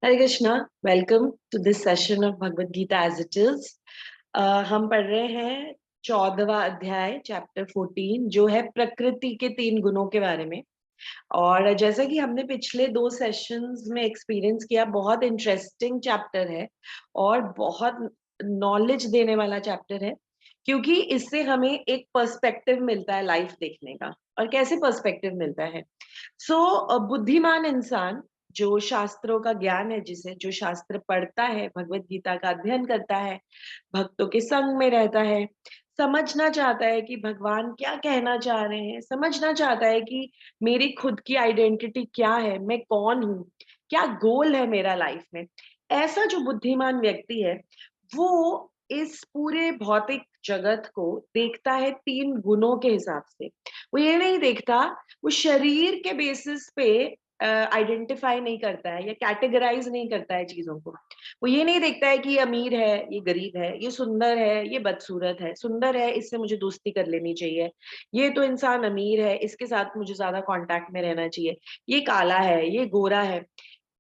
Hare Krishna. Welcome to this session of Bhagavad Gita as it is. हम पढ़ रहे हैं 14वां अध्याय चैप्टर 14 जो है प्रकृति के 3 गुणों के बारे में। और जैसा कि हमने पिछले 2 सेशंस में एक्सपीरियंस किया, बहुत इंटरेस्टिंग चैप्टर है और बहुत नॉलेज देने वाला चैप्टर है, क्योंकि इससे हमें एक पर्सपेक्टिव मिलता है लाइफ देखने का। और कैसे पर्सपेक्टिव मिलता है? बुद्धिमान इंसान जो शास्त्रों का ज्ञान है, जिसे जो शास्त्र पढ़ता है, भगवत गीता का अध्ययन करता है, भक्तों के संग में रहता है, समझना चाहता है कि भगवान क्या कहना चाह रहे हैं, समझना चाहता है कि मेरी खुद की आइडेंटिटी क्या है, मैं कौन हूँ, क्या गोल है मेरा लाइफ में। ऐसा जो बुद्धिमान व्यक्ति है, वो इस पूरे भौतिक जगत को देखता है 3 गुणों के हिसाब से। वो ये नहीं देखता, वो शरीर के बेसिस पे आइडेंटिफाई नहीं करता है या कैटेगराइज नहीं करता है चीजों को। वो ये नहीं देखता है कि ये अमीर है, ये गरीब है, ये सुंदर है, ये बदसूरत है। सुंदर है, इससे मुझे दोस्ती कर लेनी चाहिए। ये तो इंसान अमीर है, इसके साथ मुझे ज्यादा कांटेक्ट में रहना चाहिए। ये काला है, ये गोरा है।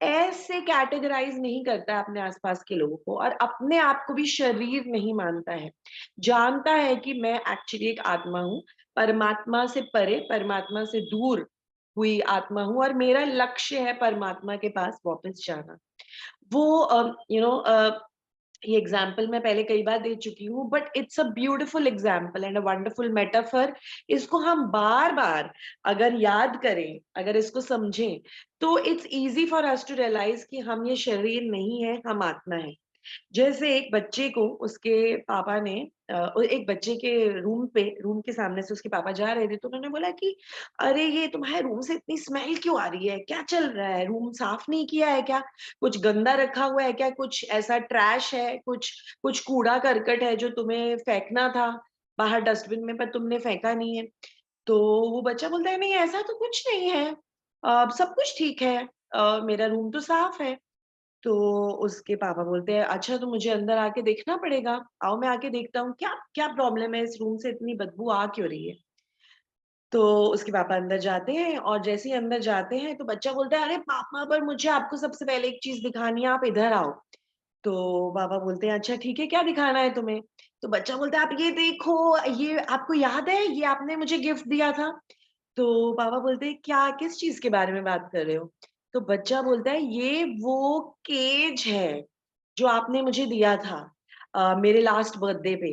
ऐसे कैटेगराइज नहीं करता अपने आसपास के लोगों को, और अपने आप को भी शरीर नहीं मानता है। जानता है कि मैं एक्चुअली एक आत्मा हूँ, परमात्मा से परे, परमात्मा से दूर हुई आत्मा हूँ, और मेरा लक्ष्य है परमात्मा के पास वापस जाना। वो ये एग्जाम्पल मैं पहले कई बार दे चुकी हूँ, but it's a beautiful example and a wonderful metaphor. इसको हम बार बार अगर याद करें, अगर इसको समझें, तो it's easy for us to realise कि हम ये शरीर नहीं है, हम आत्मा है। जैसे एक बच्चे को उसके पापा ने एक बच्चे के रूम के सामने से उसके पापा जा रहे थे, तो उन्होंने बोला कि अरे, ये तुम्हारे रूम से इतनी स्मेल क्यों आ रही है, क्या चल रहा है, रूम साफ नहीं किया है क्या, कुछ गंदा रखा हुआ है क्या, कुछ ऐसा ट्रैश है, कुछ कुछ कूड़ा करकट है जो तुम्हें फेंकना था बाहर डस्टबिन में, पर तुमने फेंका नहीं है। तो वो बच्चा बोलता है, नहीं ऐसा तो कुछ नहीं है, सब कुछ ठीक है, मेरा रूम तो साफ है। तो उसके पापा बोलते हैं, अच्छा तो मुझे अंदर आके देखना पड़ेगा, आओ मैं आके देखता हूँ, क्या क्या प्रॉब्लम है, इस रूम से इतनी बदबू आ क्यों रही है। तो उसके पापा अंदर जाते हैं, और जैसे ही अंदर जाते हैं तो बच्चा बोलता है, अरे पापा, पर मुझे आपको सबसे पहले एक चीज दिखानी है, आप इधर आओ। तो पापा बोलते हैं, अच्छा ठीक है, क्या दिखाना है तुम्हें? तो बच्चा बोलता है, आप ये देखो, ये आपको याद है, ये आपने मुझे गिफ्ट दिया था। तो पापा बोलते हैं, क्या, किस चीज के बारे में बात कर रहे हो? तो बच्चा बोलता है, ये वो केज है जो आपने मुझे दिया था मेरे लास्ट बर्थडे पे।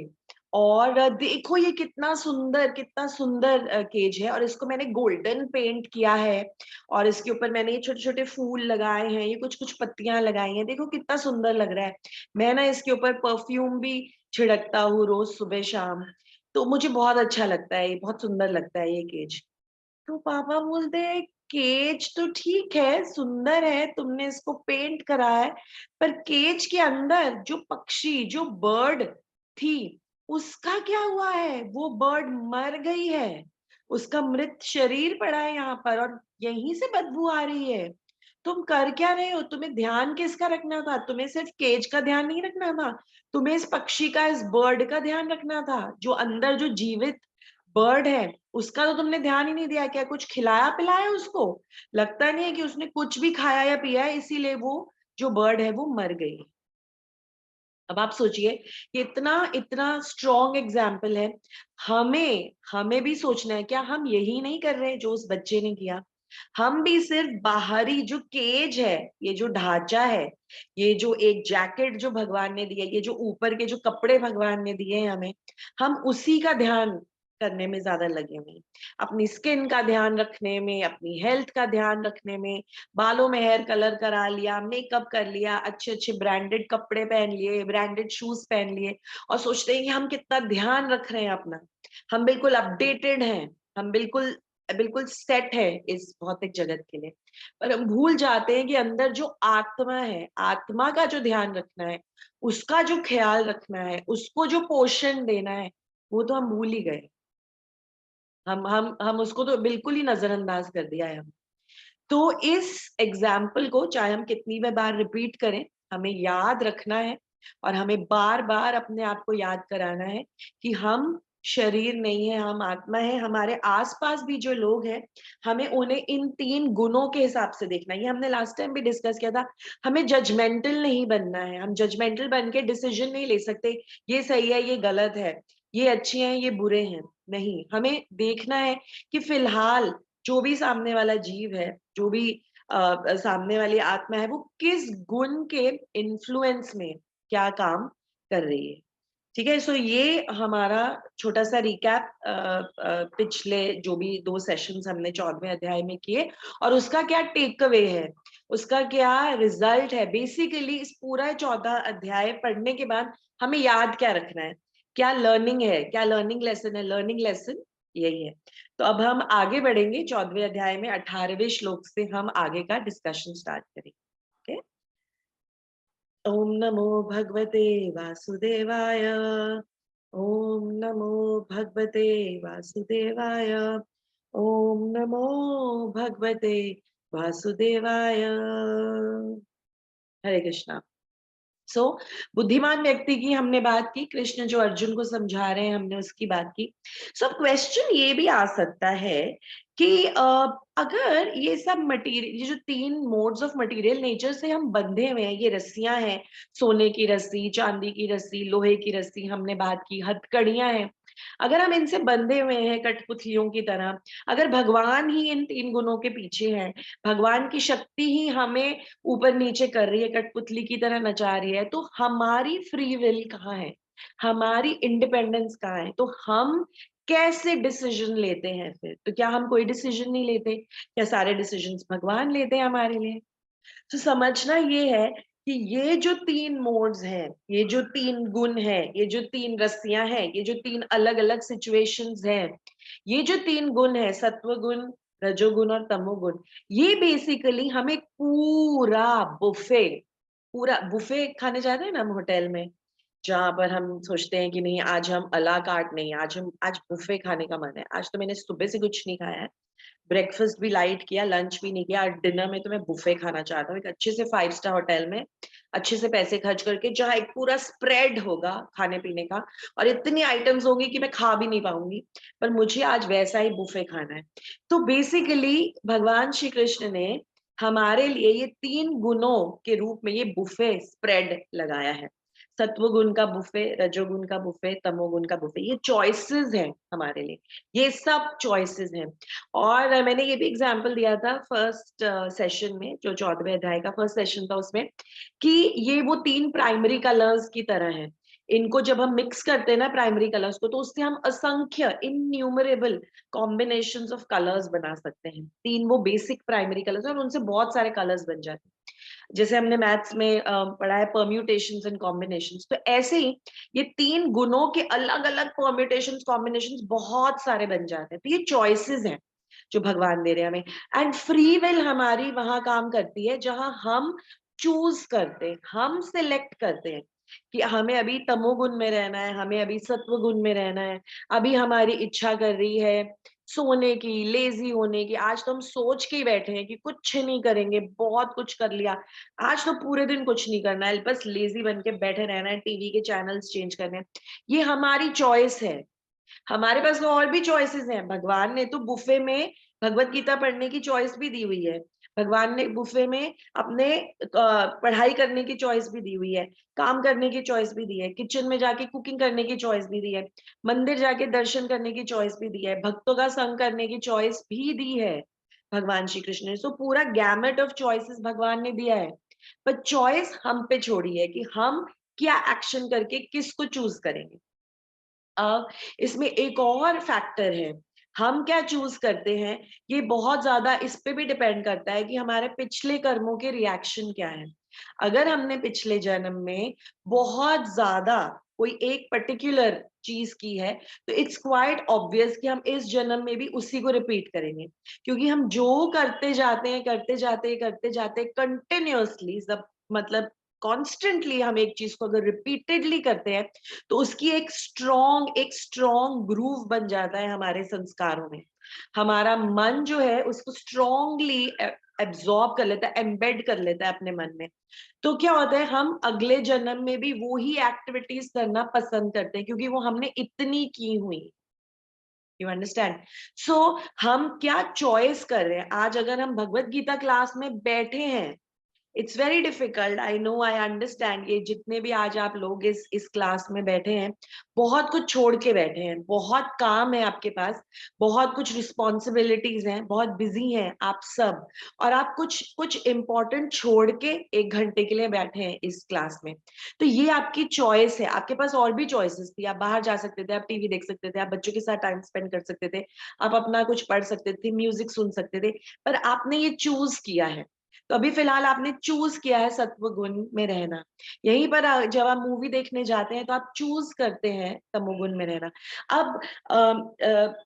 और देखो ये कितना सुंदर केज है, और इसको मैंने गोल्डन पेंट किया है, और इसके ऊपर मैंने ये छोटे छोटे फूल लगाए हैं, ये कुछ कुछ पत्तियां लगाई हैं, देखो कितना सुंदर लग रहा है। मैं ना इसके ऊपर परफ्यूम भी छिड़कता हूँ रोज सुबह शाम। तो मुझे बहुत अच्छा लगता है, ये बहुत सुंदर लगता है ये केज। तो पापा बोलते हैं, केज तो ठीक है, सुंदर है, तुमने इसको पेंट करा है, पर केज के अंदर जो पक्षी, जो बर्ड थी, उसका क्या हुआ है? वो बर्ड मर गई है, उसका मृत शरीर पड़ा है यहाँ पर, और यहीं से बदबू आ रही है। तुम कर क्या रहे हो? तुम्हें ध्यान किसका रखना था? तुम्हें सिर्फ केज का ध्यान नहीं रखना था, तुम्हें इस पक्षी का, इस बर्ड का ध्यान रखना था, जो अंदर जो जीवित बर्ड है उसका तो तुमने ध्यान ही नहीं दिया। क्या कुछ खिलाया पिलाया उसको? लगता नहीं है कि उसने कुछ भी खाया या पिया है, इसीलिए वो जो बर्ड है वो मर गई। अब आप सोचिए, इतना इतना स्ट्रॉन्ग एग्जाम्पल है। हमें हमें भी सोचना है, क्या हम यही नहीं कर रहे जो उस बच्चे ने किया? हम भी सिर्फ बाहरी जो केज है, ये जो ढांचा है, ये जो एक जैकेट जो भगवान ने दिया, ये जो ऊपर के जो कपड़े भगवान ने दिए हैं हमें, हम उसी का ध्यान करने में ज्यादा लगे हुए हैं। अपनी स्किन का ध्यान रखने में, अपनी हेल्थ का ध्यान रखने में, बालों में हेयर कलर करा लिया, मेकअप कर लिया, अच्छे अच्छे ब्रांडेड कपड़े पहन लिए, ब्रांडेड शूज पहन लिए, और सोचते हैं कि हम कितना ध्यान रख रहे हैं अपना, हम बिल्कुल अपडेटेड हैं, हम बिल्कुल बिल्कुल सेट है इस भौतिक जगत के लिए। पर हम भूल जाते हैं कि अंदर जो आत्मा है, आत्मा का जो ध्यान रखना है, उसका जो ख्याल रखना है, उसको जो पोषण देना है, वो तो हम भूल ही गए। हम उसको तो बिल्कुल ही नजरअंदाज कर दिया है हम। तो इस एग्जाम्पल को चाहे हम कितनी भी बार रिपीट करें, हमें याद रखना है, और हमें बार बार अपने आप को याद कराना है कि हम शरीर नहीं है, हम आत्मा है। हमारे आसपास भी जो लोग हैं, हमें उन्हें इन 3 गुणों के हिसाब से देखना है। ये हमने लास्ट टाइम भी डिस्कस किया था। हमें जजमेंटल नहीं बनना है। हम जजमेंटल बन के डिसीजन नहीं ले सकते, ये सही है, ये गलत है, ये अच्छे हैं, ये बुरे हैं। नहीं, हमें देखना है कि फिलहाल जो भी सामने वाला जीव है, जो भी सामने वाली आत्मा है, वो किस गुण के इन्फ्लुएंस में क्या काम कर रही है। ठीक है, सो ये हमारा छोटा सा रिकैप पिछले जो भी 2 सेशंस हमने 14वें अध्याय में किए, और उसका क्या टेक अवे है, उसका क्या रिजल्ट है। बेसिकली इस पूरा 14 अध्याय पढ़ने के बाद हमें याद क्या रखना है, क्या लर्निंग है, क्या लर्निंग लेसन है। लर्निंग लेसन यही है। तो अब हम आगे बढ़ेंगे 14वें अध्याय में 18वें श्लोक से हम आगे का डिस्कशन स्टार्ट करेंगे। ओम नमो भगवते वासुदेवाय। ओम नमो भगवते वासुदेवाय। ओम नमो भगवते वासुदेवाय। हरे कृष्णा। सो बुद्धिमान व्यक्ति की हमने बात की, कृष्ण जो अर्जुन को समझा रहे हैं हमने उसकी बात की। सो क्वेश्चन ये भी आ सकता है कि अगर ये सब मटेरियल, ये जो 3 मोड्स ऑफ मटेरियल नेचर से हम बंधे हुए हैं, ये रस्सियां हैं, सोने की रस्सी, चांदी की रस्सी, लोहे की रस्सी हमने बात की, हथकड़ियां हैं, अगर हम इनसे बंधे हुए हैं कठपुतलियों की तरह, अगर भगवान ही इन 3 गुणों के पीछे हैं, भगवान की शक्ति ही हमें ऊपर नीचे कर रही है, कठपुतली की तरह नचा रही है, तो हमारी फ्री विल कहाँ है, हमारी इंडिपेंडेंस कहाँ है। तो हम कैसे डिसीजन लेते हैं फिर? तो क्या हम कोई डिसीजन नहीं लेते? क्या सारे डिसीजंस भगवान लेते हैं हमारे लिए? तो समझना ये है कि ये जो 3 मोड्स हैं, ये जो 3 गुण हैं, ये जो 3 रस्सियां हैं, ये जो 3 अलग अलग सिचुएशंस हैं, ये जो 3 गुण है, सत्व गुण, रजोगुण और तमोगुण, ये बेसिकली हमें पूरा बुफे खाने जाते हैं ना हम होटल में, जहां पर हम सोचते हैं कि नहीं आज हम अला कार्ट नहीं, आज बुफे खाने का मन है, आज तो मैंने सुबह से कुछ नहीं खाया है, ब्रेकफास्ट भी लाइट किया, लंच भी नहीं किया, आज डिनर में तो मैं बुफे खाना चाहता हूँ, एक अच्छे से 5 स्टार होटल में अच्छे से पैसे खर्च करके, जहाँ एक पूरा स्प्रेड होगा खाने पीने का, और इतनी आइटम्स होंगी कि मैं खा भी नहीं पाऊंगी, पर मुझे आज वैसा ही बुफे खाना है। तो बेसिकली भगवान श्री कृष्ण ने हमारे लिए ये 3 गुणों के रूप में ये बुफे स्प्रेड लगाया है। सत्व गुण का बुफे, रजोगुण का बुफे, तमोगुण का बुफे, ये चॉइसेस हैं हमारे लिए, ये सब चॉइसेस हैं। और मैंने ये भी एग्जांपल दिया था फर्स्ट सेशन में, जो 14वें अध्याय का फर्स्ट सेशन था उसमें, कि ये वो 3 प्राइमरी कलर्स की तरह हैं। इनको जब हम मिक्स करते हैं ना प्राइमरी कलर्स को, तो उससे हम असंख्य इन्यूमरेबल कॉम्बिनेशंस ऑफ कलर्स बना सकते हैं। 3 वो बेसिक प्राइमरी कलर्स और उनसे बहुत सारे कलर्स बन जाते हैं। जैसे हमने मैथ्स में पढ़ा है परम्यूटेशंस एंड कॉम्बिनेशंस, तो ऐसे ही ये 3 गुणों के अलग अलग परम्यूटेशंस कॉम्बिनेशंस बहुत सारे बन जाते हैं। तो ये चॉइसेस हैं जो भगवान दे रहे हैं हमें, एंड फ्री विल हमारी वहां काम करती है जहां हम चूज करते हैं, हम सिलेक्ट करते हैं कि हमें अभी तमोगुण में रहना है, हमें अभी सत्व गुण में रहना है। अभी हमारी इच्छा कर रही है सोने की, लेजी होने की, आज तो हम सोच के ही बैठे हैं कि कुछ नहीं करेंगे, बहुत कुछ कर लिया, आज तो पूरे दिन कुछ नहीं करना है, बस लेजी बन के बैठे रहना है, टीवी के चैनल्स चेंज करने हैं। ये हमारी चॉइस है। हमारे पास तो और भी चॉइसेस हैं। भगवान ने तो बुफे में भगवत गीता पढ़ने की चॉइस भी दी हुई है। भगवान ने बुफे में अपने पढ़ाई करने की चॉइस भी दी हुई है, काम करने की चॉइस भी दी है, किचन में जाके कुकिंग करने की चॉइस भी दी है, मंदिर जाके दर्शन करने की चॉइस भी दी है, भक्तों का संग करने की चॉइस भी दी है भगवान श्री कृष्ण ने। सो पूरा गैमेट ऑफ चॉइसेस भगवान ने दिया है, पर चॉइस हम पे छोड़ी है कि हम क्या एक्शन करके किसको चूज करेंगे। इसमें एक और फैक्टर है, हम क्या चूज करते हैं, ये बहुत ज्यादा इस पे भी डिपेंड करता है कि हमारे पिछले कर्मों के रिएक्शन क्या है। अगर हमने पिछले जन्म में बहुत ज्यादा कोई एक पर्टिकुलर चीज की है, तो इट्स क्वाइट ऑब्वियस कि हम इस जन्म में भी उसी को रिपीट करेंगे, क्योंकि हम जो करते जाते कंटिन्यूअसली, सब मतलब कॉन्स्टेंटली हम एक चीज को अगर रिपीटेडली करते हैं, तो उसकी एक स्ट्रॉन्ग ग्रूव बन जाता है हमारे संस्कारों में। हमारा मन जो है उसको स्ट्रॉन्गली एब्जॉर्ब कर लेता है, एम्बेड कर लेता है अपने मन में। तो क्या होता है, हम अगले जन्म में भी वो ही एक्टिविटीज करना पसंद करते हैं, क्योंकि वो हमने इतनी की हुई, यू अंडरस्टैंड? सो हम क्या चॉइस कर रहे हैं? आज अगर हम भगवत गीता क्लास में बैठे हैं, it's very difficult, I know, I understand. ये जितने भी आज आप लोग इस क्लास में बैठे हैं, बहुत कुछ छोड़ के बैठे हैं, बहुत काम है आपके पास, बहुत कुछ रिस्पॉन्सिबिलिटीज हैं, बहुत बिजी हैं आप सब, और आप कुछ कुछ इम्पोर्टेंट छोड़ के 1 घंटे के लिए बैठे हैं इस क्लास में। तो ये आपकी चॉइस है। आपके पास और भी चॉइसेस थी, आप बाहर जा सकते थे, आप टीवी देख सकते थे, आप बच्चों के साथ टाइम स्पेंड कर सकते थे, आप अपना कुछ पढ़ सकते थे, म्यूजिक सुन सकते थे, पर आपने ये चूज किया है। तो अभी फिलहाल आपने चूज किया है सत्व गुण में रहना। यहीं पर जब आप मूवी देखने जाते हैं तो आप चूज करते हैं तमोगुण में रहना। अब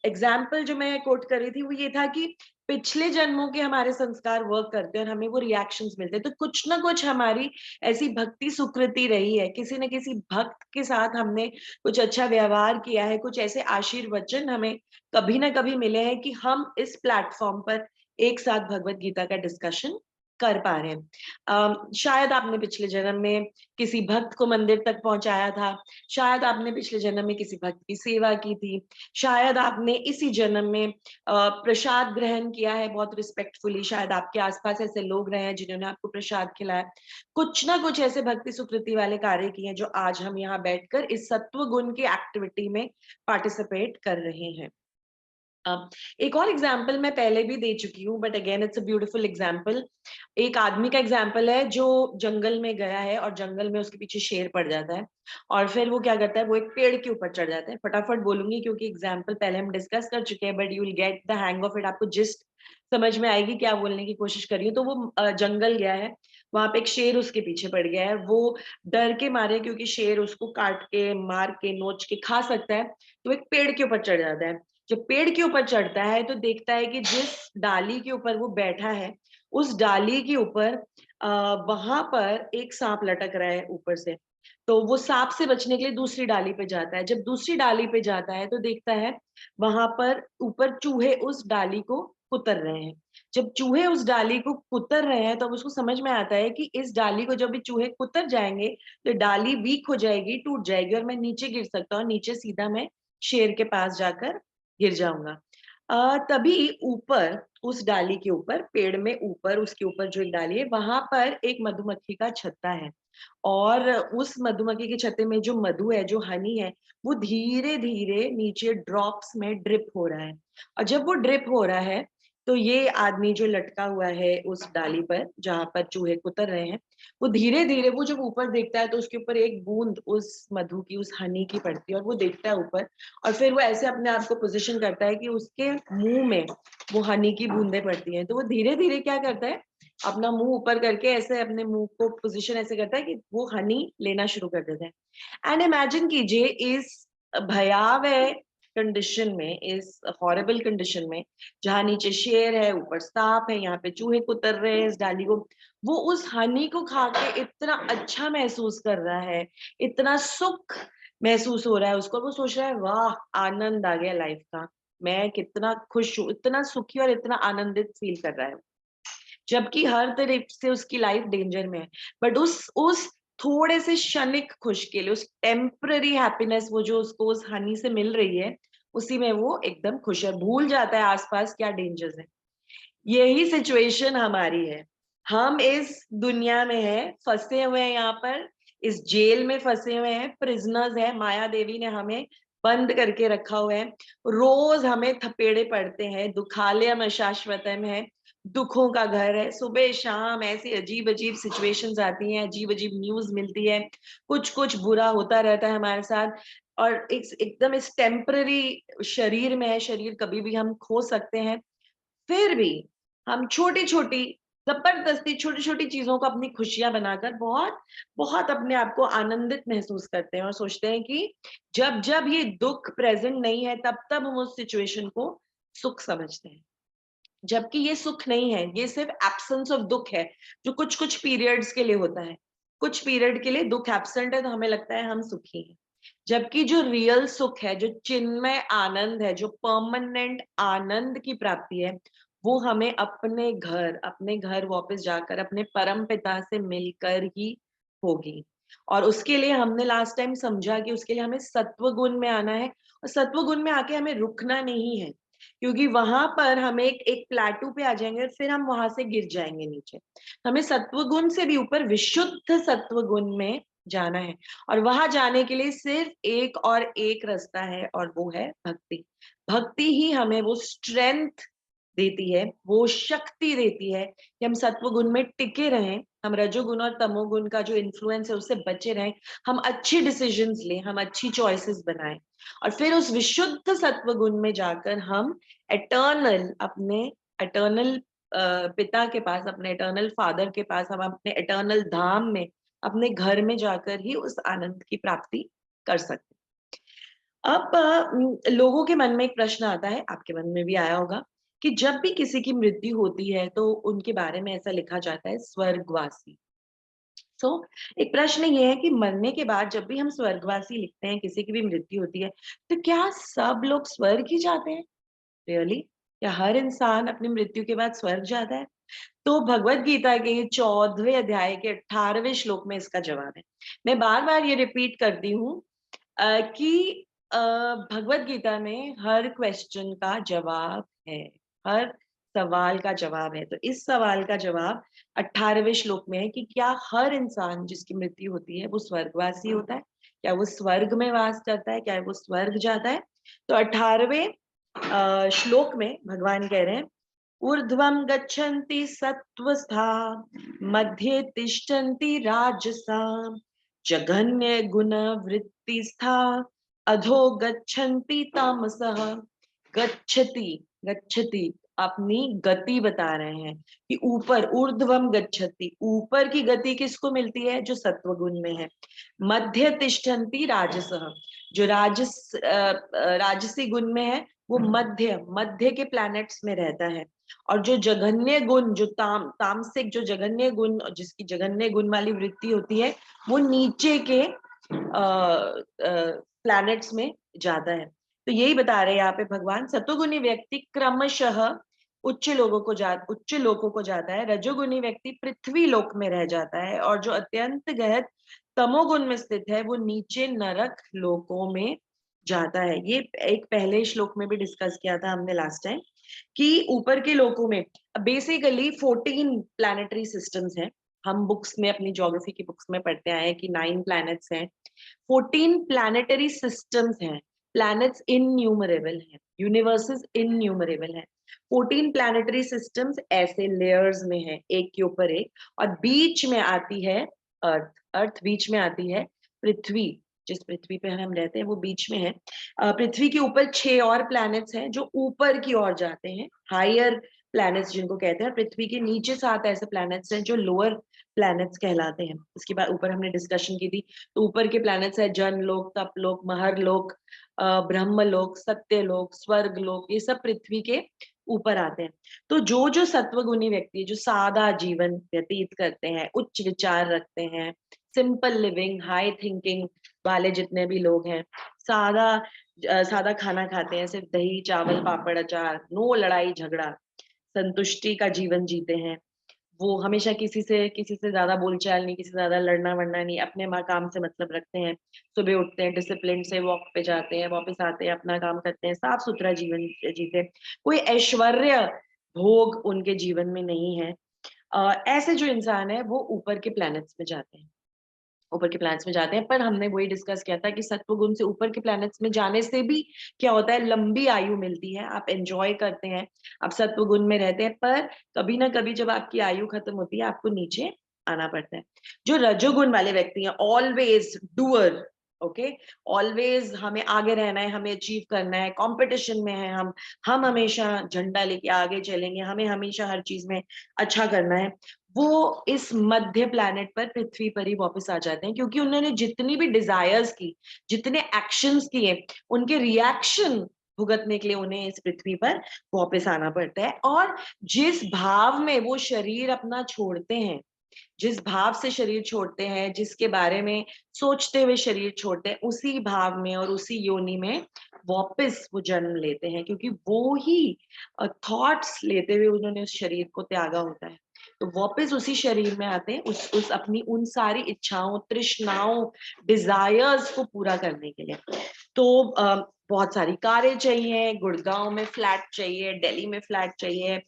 एग्जाम्पल जो मैं कोट कर रही थी वो ये था कि पिछले जन्मों के हमारे संस्कार वर्क करते हैं और हमें वो रिएक्शंस मिलते हैं, तो कुछ ना कुछ हमारी ऐसी भक्ति सुकृति रही है, किसी न किसी भक्त के साथ हमने कुछ अच्छा व्यवहार किया है, कुछ ऐसे आशीर्वचन हमें कभी ना कभी मिले हैं कि हम इस प्लेटफॉर्म पर एक साथ भगवत गीता का डिस्कशन कर पा रहे हैं। शायद आपने पिछले जन्म में किसी भक्त को मंदिर तक पहुंचाया था, शायद आपने पिछले जन्म में किसी भक्त की सेवा की थी, शायद आपने इसी जन्म में प्रसाद ग्रहण किया है बहुत रिस्पेक्टफुली, शायद आपके आसपास ऐसे लोग रहे हैं जिन्होंने आपको प्रसाद खिलाया। कुछ ना कुछ ऐसे भक्ति सुकृति वाले कार्य किए हैं जो आज हम यहाँ बैठकर इस सत्व गुण की एक्टिविटी में पार्टिसिपेट कर रहे हैं। एक और एग्जाम्पल मैं पहले भी दे चुकी हूँ, but again it's a beautiful example. एक आदमी का एग्जाम्पल है जो जंगल में गया है और जंगल में उसके पीछे शेर पड़ जाता है, और फिर वो क्या करता है, वो एक पेड़ के ऊपर चढ़ जाता है। फटाफट बोलूंगी क्योंकि एग्जाम्पल पहले हम डिस्कस कर चुके हैं, but you will get the hang of it, आपको जिस्ट समझ में आएगी क्या बोलने की कोशिश कर रही हूँ। तो वो जंगल गया है, वहां पे एक शेर उसके पीछे पड़ गया है, वो डर के मारे, क्योंकि शेर उसको काट के मार के नोच के खा सकता है, तो एक पेड़ के ऊपर चढ़ जाता है। जब पेड़ के ऊपर चढ़ता है तो देखता है कि जिस डाली के ऊपर वो बैठा है, उस डाली के ऊपर वहां पर एक सांप लटक रहा है ऊपर से। तो वो सांप से बचने के लिए दूसरी डाली पे जाता है। जब दूसरी डाली पे जाता है तो देखता है वहां पर ऊपर चूहे उस डाली को कुतर रहे हैं। जब चूहे उस डाली को कुतर रहे हैं तो अब उसको समझ में आता है कि इस डाली को जब भी चूहे कुतर जाएंगे तो डाली वीक हो जाएगी, टूट जाएगी, और मैं नीचे गिर सकता हूँ, नीचे सीधा मैं शेर के पास जाकर गिर जाऊंगा। तभी ऊपर उस डाली के ऊपर, पेड़ में ऊपर, उसके ऊपर जो एक डाली है, वहां पर एक मधुमक्खी का छत्ता है, और उस मधुमक्खी के छत्ते में जो मधु है, जो हनी है, वो धीरे धीरे नीचे ड्रॉप्स में ड्रिप हो रहा है। और जब वो ड्रिप हो रहा है तो ये आदमी जो लटका हुआ है उस डाली पर जहां पर चूहे कुतर रहे हैं, वो धीरे धीरे, वो जब ऊपर देखता है तो उसके ऊपर एक बूंद उस मधु की, उस हनी की पड़ती है, और वो देखता है ऊपर, और फिर वो ऐसे अपने आप को पोजीशन करता है कि उसके मुंह में वो हनी की बूंदें पड़ती हैं। तो वो धीरे धीरे क्या करता है, अपना मुंह ऊपर करके ऐसे अपने मुंह को पोजीशन ऐसे करता है कि वो हनी लेना शुरू कर देता है। एंड इमेजिन कीजिए इस भयावह कंडीशन में, इस हॉरेबल कंडीशन में, जहां नीचे शेर है, ऊपर सांप है, यहाँ पे चूहे कुतर रहे हैं इस डाली को, वो उस हनी को खा के इतना अच्छा महसूस कर रहा है, इतना सुख महसूस हो रहा है उसको, वो सोच रहा है वाह, आनंद आ गया लाइफ का, मैं कितना खुश हूँ, इतना सुखी और इतना आनंदित फील कर रहा है, जबकि हर तरफ से उसकी लाइफ डेंजर में है। बट उस थोड़े से क्षणिक खुश के लिए, उस टेम्पररी हैप्पीनेस, वो जो उसको उस हनी से मिल रही है, उसी में वो एकदम खुश है, भूल जाता है आसपास क्या डेंजर्स है। यही सिचुएशन हमारी है। हम इस दुनिया में हैं, फंसे हुए हैं, यहाँ पर इस जेल में फंसे हुए हैं, प्रिजनर्स हैं, माया देवी ने हमें बंद करके रखा हुआ है। रोज हमें थपेड़े पड़ते हैं, दुखालयम अशाश्वतम है, दुखों का घर है, सुबह शाम ऐसी अजीब अजीब सिचुएशंस आती हैं, अजीब अजीब न्यूज मिलती है, कुछ कुछ बुरा होता रहता है हमारे साथ, और एकदम इस टेम्पररी शरीर में है, शरीर कभी भी हम खो सकते हैं। फिर भी हम छोटी छोटी, जबरदस्ती छोटी छोटी चीजों को अपनी खुशियां बनाकर बहुत बहुत अपने आप को आनंदित महसूस करते हैं, और सोचते हैं कि जब जब ये दुख प्रेजेंट नहीं है तब तब हम उस सिचुएशन को सुख समझते हैं, जबकि ये सुख नहीं है, ये सिर्फ एब्सेंस ऑफ दुख है, जो कुछ कुछ पीरियड्स के लिए होता है। कुछ पीरियड के लिए दुख एब्सेंट है तो हमें लगता है हम सुखी हैं, जबकि जो रियल सुख है, जो चिन्मय आनंद है, जो परमानेंट आनंद की प्राप्ति है, वो हमें अपने घर वापस जाकर अपने परम पिता से मिलकर ही होगी। और उसके लिए हमने लास्ट टाइम समझा कि उसके लिए हमें सत्व गुण में आना है, और सत्व गुण में आके हमें रुकना नहीं है, क्योंकि वहां पर हम एक प्लेटू पे आ जाएंगे और फिर हम वहां से गिर जाएंगे नीचे। हमें सत्व गुण से भी ऊपर विशुद्ध सत्व गुण में जाना है, और वहां जाने के लिए सिर्फ एक और एक रास्ता है, और वो है भक्ति। भक्ति ही हमें वो स्ट्रेंथ देती है, वो शक्ति देती है कि हम सत्व गुण में टिके रहें, हम रजोगुण और तमोगुण का जो इन्फ्लुएंस है उससे बचे रहें, हम अच्छी डिसीजंस लें, हम अच्छी चॉइसेस बनाएं, और फिर उस विशुद्ध सत्व गुण में जाकर हम एटर्नल अपने एटर्नल पिता के पास, अपने एटर्नल फादर के पास, हम अपने एटर्नल धाम में, अपने घर में जाकर ही उस आनंद की प्राप्ति कर सकते हैं। अब लोगों के मन में एक प्रश्न आता है, आपके मन में भी आया होगा, कि जब भी किसी की मृत्यु होती है तो उनके बारे में ऐसा लिखा जाता है स्वर्गवासी। सो एक प्रश्न ये है कि मरने के बाद जब भी हम स्वर्गवासी लिखते हैं, किसी की भी मृत्यु होती है, तो क्या सब लोग स्वर्ग ही जाते हैं? रियली? क्या हर इंसान अपनी मृत्यु के बाद स्वर्ग जाता है? तो भगवत गीता के 14वें अध्याय के 18वें श्लोक में इसका जवाब है। मैं बार बार ये रिपीट करती हूँ कि भगवत गीता में हर क्वेश्चन का जवाब है, हर सवाल का जवाब है। तो इस सवाल का जवाब 18वें श्लोक में है कि क्या हर इंसान जिसकी मृत्यु होती है वो स्वर्गवासी होता है? क्या वो स्वर्ग में वास करता है? क्या वो स्वर्ग जाता है? तो 18वें श्लोक में भगवान कह रहे हैं, ऊर्ध्वं गच्छन्ति सत्त्वस्था, मध्ये तिष्ठन्ति राजसा, जघन्य गुण वृत्तिस्था, अधो गच्छन्ति तामसः। गच्छति, गच्छति अपनी गति बता रहे हैं कि ऊपर, ऊर्ध्वम गच्छति, ऊपर की गति किसको मिलती है? जो सत्व गुण में है। मध्य तिष्ठन्ति राजसः, जो राजसी गुण में है वो मध्य मध्य के प्लैनेट्स में रहता है। और जो जघन्य गुण, जो तामसिक, जो जघन्य गुण, जिसकी जघन्य गुण वाली वृत्ति होती है, वो नीचे के प्लैनेट्स में जाता है। तो यही बता रहे हैं यहाँ पे भगवान, सतोगुणी व्यक्ति क्रमशः उच्च लोकों को जाता है, रजोगुणी व्यक्ति पृथ्वी लोक में रह जाता है, और जो अत्यंत गहन तमोगुण में स्थित है वो नीचे नरक लोकों में जाता है। ये एक पहले श्लोक में भी डिस्कस किया था हमने लास्ट टाइम, कि ऊपर के लोकों में बेसिकली 14 प्लैनेटरी सिस्टम्स हैं। हम बुक्स में, अपनी ज्योग्राफी की बुक्स में पढ़ते आए कि 9 प्लैनेट्स हैं, 14 प्लैनेटरी सिस्टम्स हैं, प्लैनेट्स इनन्यूमरेबल हैं, यूनिवर्सेस इनन्यूमरेबल हैं। 14 प्लैनेटरी सिस्टम्स ऐसे लेयर्स में है, एक के ऊपर एक, और बीच में आती है अर्थ, अर्थ बीच में आती है पृथ्वी, जिस पृथ्वी पे हम रहते हैं वो बीच में है। पृथ्वी के ऊपर 6 और प्लैनेट्स हैं जो ऊपर की ओर जाते हैं, हायर प्लैनेट्स जिनको कहते हैं। पृथ्वी के नीचे 7 ऐसे प्लैनेट्स हैं जो लोअर प्लैनेट्स कहलाते हैं। इसके बाद ऊपर हमने डिस्कशन की थी, तो ऊपर के प्लैनेट्स है जन लोक, तप लोक, महर लोक, ब्रह्म लोक, सत्य लोक, स्वर्ग लोक, ये सब पृथ्वी के ऊपर आते हैं। तो जो जो सत्वगुणी व्यक्ति, जो सादा जीवन व्यतीत करते हैं, उच्च विचार रखते हैं, सिंपल लिविंग, हाई थिंकिंग वाले जितने भी लोग हैं, सादा खाना खाते हैं, सिर्फ दही चावल पापड़ अचार, नो लड़ाई झगड़ा, संतुष्टि का जीवन जीते हैं, वो हमेशा किसी से ज्यादा बोलचाल नहीं, किसी से ज्यादा लड़ना वड़ना नहीं, अपने काम से मतलब रखते हैं, सुबह उठते हैं, डिसिप्लिन से वॉक पे जाते हैं, वापस आते हैं, अपना काम करते हैं, साफ सुथरा जीवन जीते, कोई ऐश्वर्य भोग उनके जीवन में नहीं है। ऐसे जो इंसान है वो ऊपर के प्लैनेट्स में जाते हैं, ऊपर के प्लैनेट्स में जाते हैं। पर हमने वही डिस्कस किया था कि सत्व गुण से ऊपर के प्लैनेट्स में जाने से भी क्या होता है, लंबी आयु मिलती है, आप एंजॉय करते हैं, आप सत्व गुण में रहते हैं, पर कभी ना कभी जब आपकी आयु खत्म होती है आपको नीचे आना पड़ता है। जो रजोगुण वाले व्यक्ति हैं, ऑलवेज डूअर, ओके, ऑलवेज हमें आगे रहना है, हमें अचीव करना है, कंपटीशन में है हम हमेशा झंडा लेके आगे चलेंगे, हमें हमेशा हर चीज में अच्छा करना है, वो इस मध्य प्लैनेट पर, पृथ्वी पर ही वापस आ जाते हैं, क्योंकि उन्होंने जितनी भी डिजायर्स की, जितने एक्शंस किए, उनके रिएक्शन भुगतने के लिए उन्हें इस पृथ्वी पर वापस आना पड़ता है। और जिस भाव में वो शरीर अपना छोड़ते हैं, जिस भाव से शरीर छोड़ते हैं, जिसके बारे में सोचते हुए शरीर छोड़ते हैं, उसी भाव में और उसी योनि में वापस वो जन्म लेते हैं, क्योंकि वो ही थॉट्स लेते हुए उन्होंने उस शरीर को त्यागा होता है। तो वापस उसी शरीर में आते हैं उस अपनी उन सारी इच्छाओं, तृष्णाओं, डिजायर्स को पूरा करने के लिए। तो बहुत सारी कारें चाहिए, गुड़गांव में फ्लैट चाहिए, दिल्ली में फ्लैट चाहिए,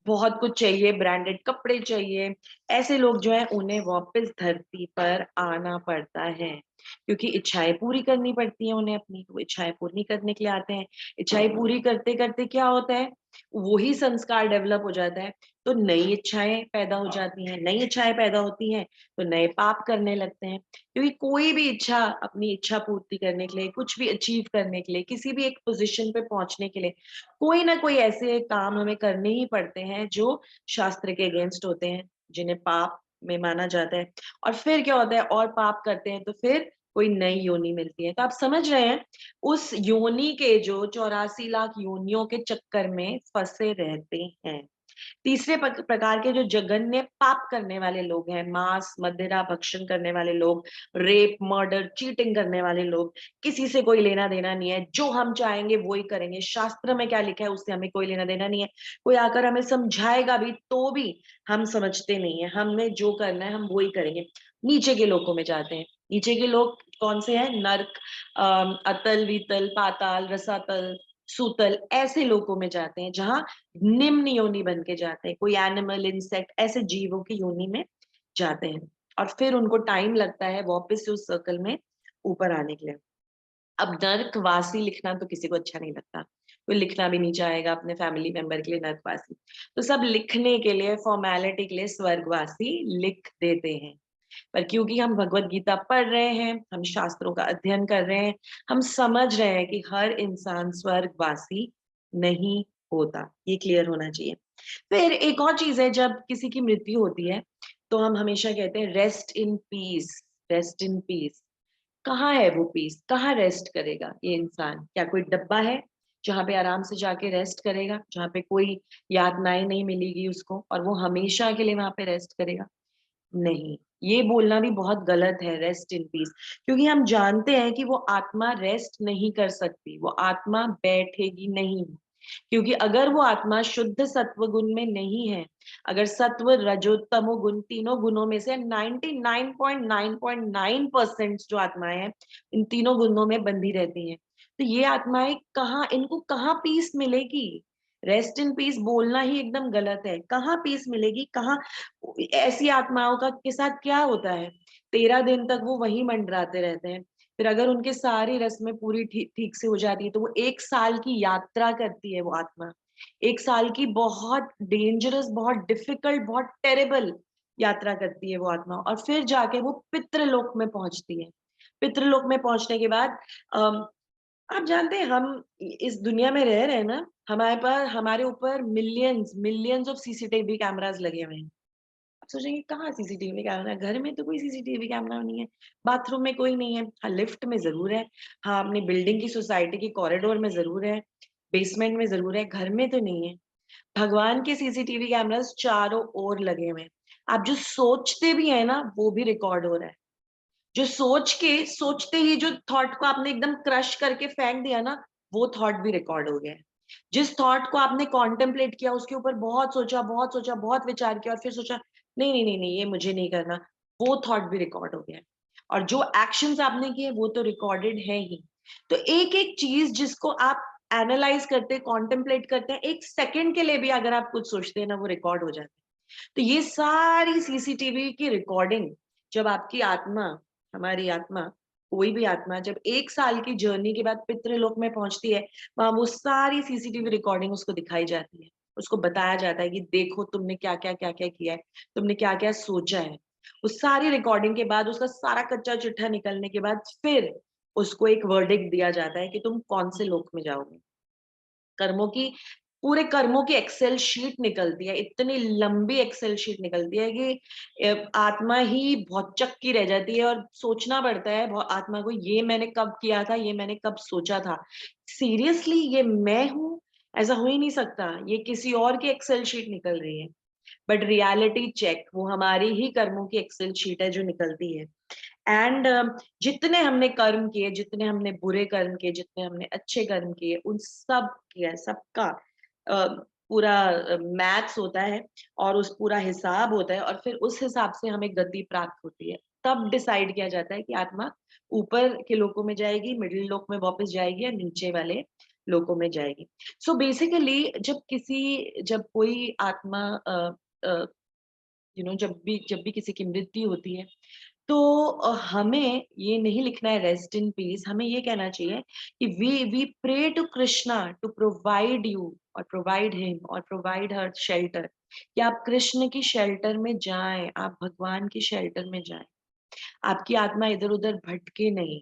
बहुत कुछ चाहिए, ब्रांडेड कपड़े चाहिए। ऐसे लोग जो है उन्हें वापस धरती पर आना पड़ता है, क्योंकि इच्छाएं पूरी करनी पड़ती हैं उन्हें अपनी, वो इच्छाएं पूरी करने के लिए आते हैं। इच्छाएं पूरी करते करते क्या होता है, वही संस्कार डेवलप हो जाता है, तो नई इच्छाएं पैदा हो जाती हैं, नई इच्छाएं पैदा होती हैं तो नए पाप करने लगते हैं। क्योंकि कोई भी इच्छा, अपनी इच्छा पूर्ति करने के लिए, कुछ भी अचीव करने के लिए, किसी भी एक पोजीशन पे पहुंचने के लिए कोई ना कोई ऐसे काम हमें करने ही पड़ते हैं जो शास्त्र के अगेंस्ट होते हैं, जिन्हें पाप में माना जाता है। और फिर क्या होता है, और पाप करते हैं तो फिर कोई नई योनि मिलती है। तो आप समझ रहे हैं, उस योनि के जो 84 लाख योनियों के चक्कर में फंसे रहते हैं। तीसरे प्रकार के जो जघन्य पाप करने वाले लोग हैं, मांस मदिरा भक्षण करने वाले लोग, रेप मर्डर चीटिंग करने वाले लोग, किसी से कोई लेना देना नहीं है, जो हम चाहेंगे वो ही करेंगे, शास्त्र में क्या लिखा है उससे हमें कोई लेना देना नहीं है, कोई आकर हमें समझाएगा भी तो भी हम समझते नहीं है, हमें जो करना है हम वो ही करेंगे। नीचे के लोगों में जाते हैं। नीचे के लोग कौन से हैं, नर्क, अतल वितल पाताल रसातल सूतल, ऐसे लोगों में जाते हैं जहां निम्न योनि बन के जाते हैं, कोई एनिमल इंसेक्ट ऐसे जीवों की योनि में जाते हैं, और फिर उनको टाइम लगता है वापस से उस सर्कल में ऊपर आने के लिए। अब नर्कवासी लिखना तो किसी को अच्छा नहीं लगता, कोई लिखना भी नहीं चाहेगा अपने फैमिली मेंबर के लिए नर्कवासी, तो सब लिखने के लिए, फॉर्मेलिटी के लिए स्वर्गवासी लिख देते हैं। पर क्योंकि हम भगवत गीता पढ़ रहे हैं, हम शास्त्रों का अध्ययन कर रहे हैं, हम समझ रहे हैं कि हर इंसान स्वर्गवासी नहीं होता, ये क्लियर होना चाहिए। फिर एक और चीज है, जब किसी की मृत्यु होती है तो हम हमेशा कहते हैं rest in peace, rest in peace. कहाँ है वो पीस, कहाँ रेस्ट करेगा ये इंसान? क्या कोई डब्बा है जहाँ पे आराम से जाके रेस्ट करेगा, जहाँ पे कोई यातनाएं नहीं मिलेगी उसको और वो हमेशा के लिए वहां पे रेस्ट करेगा? नहीं, ये बोलना भी बहुत गलत है रेस्ट इन पीस, क्योंकि हम जानते हैं कि वो आत्मा रेस्ट नहीं कर सकती, वो आत्मा बैठेगी नहीं। क्योंकि अगर वो आत्मा शुद्ध सत्व गुण में नहीं है, अगर सत्व रजो तमो गुण तीनों गुणों में से 99.9% जो आत्माएं हैं इन तीनों गुणों में बंधी रहती हैं, तो ये आत्माएं कहाँ, इनको कहाँ पीस मिलेगी? रेस्ट इन पीस बोलना ही एकदम गलत है। कहाँ पीस मिलेगी, कहाँ? ऐसी आत्माओं का के साथ क्या होता है, 13 दिन तक वो वही मंडराते रहते हैं। फिर अगर उनके सारी रस्में पूरी ठीक ठीक से हो जाती है तो वो 1 साल की यात्रा करती है वो आत्मा, 1 साल की बहुत डेंजरस, बहुत डिफिकल्ट, बहुत टेरेबल यात्रा करती है वो आत्मा, और फिर जाके वो पितृलोक में पहुंचती है। पितृलोक में पहुंचने के बाद आप जानते हैं, हम इस दुनिया में रह रहे हैं ना, हमारे पास, हमारे ऊपर millions millions of CCTV cameras लगे हुए हैं। आप सोचेंगे कहाँ सीसीटीवी कैमरा है? घर में तो कोई सीसीटीवी कैमरा नहीं है, बाथरूम में कोई नहीं है, हाँ लिफ्ट में जरूर है, हाँ अपनी बिल्डिंग की सोसाइटी की कॉरिडोर में जरूर है, बेसमेंट में जरूर है, घर में तो नहीं है। भगवान के सीसीटीवी कैमरास चारों ओर लगे हुए हैं। आप जो सोचते भी है ना वो भी रिकॉर्ड हो रहा है। जो सोच के, सोचते ही जो थॉट को आपने एकदम क्रश करके फेंक दिया ना, वो थॉट भी रिकॉर्ड हो गया है। जिस थॉट को आपने कॉन्टेम्पलेट किया, उसके ऊपर बहुत सोचा, बहुत सोचा, बहुत विचार किया और फिर सोचा नहीं नहीं नहीं नहीं ये मुझे नहीं करना, वो थॉट भी रिकॉर्ड हो गया है। और जो एक्शंस आपने किए वो तो रिकॉर्डेड है ही। तो एक एक चीज जिसको आप एनालाइज करते हैं, कॉन्टेम्पलेट करते हैं, 1 सेकंड के लिए भी अगर आप कुछ सोचते हैं ना, वो रिकॉर्ड हो जाता है। तो ये सारी सीसीटीवी की रिकॉर्डिंग, जब आपकी आत्मा, हमारी आत्मा, कोई भी आत्मा जब 1 साल की जर्नी के बाद पितृलोक में पहुंचती है, वहां वो सारी सीसीटीवी रिकॉर्डिंग उसको दिखाई जाती है, उसको बताया जाता है कि देखो तुमने क्या क्या किया है, तुमने क्या क्या सोचा है। उस सारी रिकॉर्डिंग के बाद, उसका सारा कच्चा चिट्ठा निकलने के बाद, फिर उसको एक वर्डिक्ट दिया जाता है कि तुम कौन से लोक में जाओगे। कर्मों की, पूरे कर्मों की एक्सेल शीट निकलती है, इतनी लंबी एक्सेल शीट निकलती है कि आत्मा ही बहुत चक्की रह जाती है और सोचना पड़ता है आत्मा को, ये मैंने कब किया था, ये मैंने कब सोचा था, सीरियसली ये मैं हूँ? ऐसा हो ही नहीं सकता, ये किसी और की एक्सेल शीट निकल रही है। बट रियलिटी चेक, वो हमारी ही कर्मों की एक्सेल शीट है जो निकलती है। एंड जितने हमने कर्म किए, जितने हमने बुरे कर्म किए, जितने हमने अच्छे कर्म किए, उन सब किया सबका पूरा मैथ्स होता है और उस पूरा हिसाब होता है और फिर उस हिसाब से हमें गति प्राप्त होती है। तब डिसाइड किया जाता है कि आत्मा ऊपर के लोकों में जाएगी, मिडिल लोक में वापस जाएगी या नीचे वाले लोकों में जाएगी। सो बेसिकली जब कोई आत्मा जब भी किसी की मृत्यु होती है तो हमें ये नहीं लिखना है रेस्ट इन पीस, हमें ये कहना चाहिए कि we pray to Krishna to provide you और प्रोवाइड हिम और प्रोवाइड हर शेल्टर, कि आप कृष्ण की शेल्टर में जाएं, आप भगवान की शेल्टर में जाएं, आपकी आत्मा इधर उधर भटके नहीं,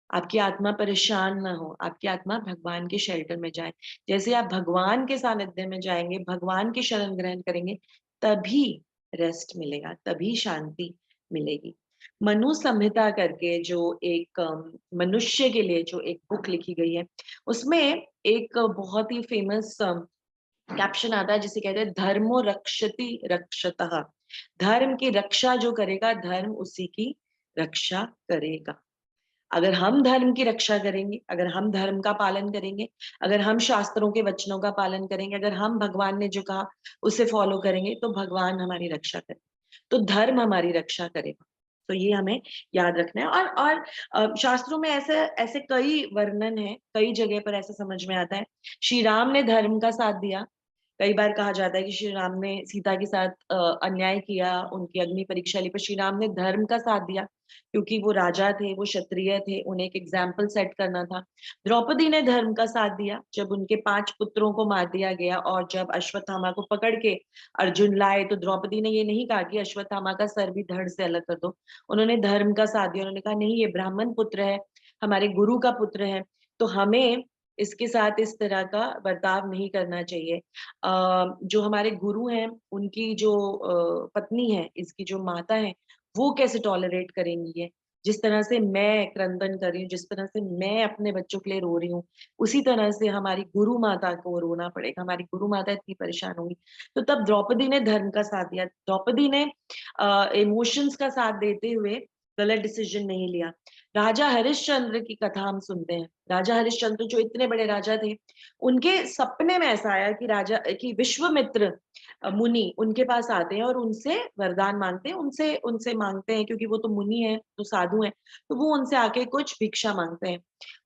आपकी आत्मा परेशान ना हो, आपकी आत्मा भगवान के शेल्टर में जाए। जैसे आप भगवान के सानिध्य में जाएंगे, भगवान की शरण ग्रहण करेंगे, तभी रेस्ट मिलेगा, तभी शांति मिलेगी। मनु संहिता करके जो एक मनुष्य के लिए जो एक बुक लिखी गई है, उसमें एक बहुत ही फेमस कैप्शन आता है जिसे कहते हैं धर्मो रक्षति रक्षतः। धर्म की रक्षा जो करेगा, धर्म उसी की रक्षा करेगा। अगर हम धर्म की रक्षा करेंगे, अगर हम धर्म का पालन करेंगे, अगर हम शास्त्रों के वचनों का पालन करेंगे, अगर हम भगवान ने जो कहा उसे फॉलो करेंगे, तो भगवान हमारी रक्षा करेगा, तो धर्म हमारी रक्षा करेगा। तो ये हमें याद रखना है। और शास्त्रों में ऐसे ऐसे कई वर्णन है, कई जगह पर ऐसा समझ में आता है। श्री राम ने धर्म का साथ दिया। कई बार कहा जाता है कि श्री राम ने सीता के साथ अन्याय किया, उनकी अग्नि परीक्षा ली, पर श्री राम ने धर्म का साथ दिया क्योंकि वो राजा थे, वो क्षत्रिय थे, उन्हें एक एग्जाम्पल सेट करना था। द्रौपदी ने धर्म का साथ दिया जब उनके 5 पुत्रों को मार दिया गया, और जब अश्वत्थामा को पकड़ के अर्जुन लाए तो द्रौपदी ने ये नहीं कहा कि अश्वत्थामा का सर भी धड़ से अलग कर दो। उन्होंने धर्म का साथ दिया, उन्होंने कहा नहीं, ये ब्राह्मण पुत्र है, हमारे गुरु का पुत्र है, तो हमें इसके साथ इस तरह का बर्ताव नहीं करना चाहिए। जो हमारे गुरु हैं, उनकी जो पत्नी है, इसकी जो माता है, वो कैसे टॉलरेट करेंगी ये? जिस तरह से मैं क्रंदन कर रही हूँ, जिस तरह से मैं अपने बच्चों के लिए रो रही हूँ, उसी तरह से हमारी गुरु माता को रोना पड़ेगा, हमारी गुरु माता इतनी परेशान होंगी। तो तब द्रौपदी ने धर्म का साथ दिया, द्रौपदी ने इमोशंस का साथ देते हुए गलत डिसीजन नहीं लिया। राजा हरिश्चंद्र की कथा हम सुनते हैं। राजा हरिश्चंद्र जो इतने बड़े राजा थे, उनके सपने में ऐसा आया कि विश्वामित्र मुनि उनके पास आते हैं और उनसे वरदान मांगते हैं, उनसे उनसे मांगते हैं, क्योंकि वो तो मुनि है, तो साधु हैं, तो वो उनसे आके कुछ भिक्षा मांगते हैं।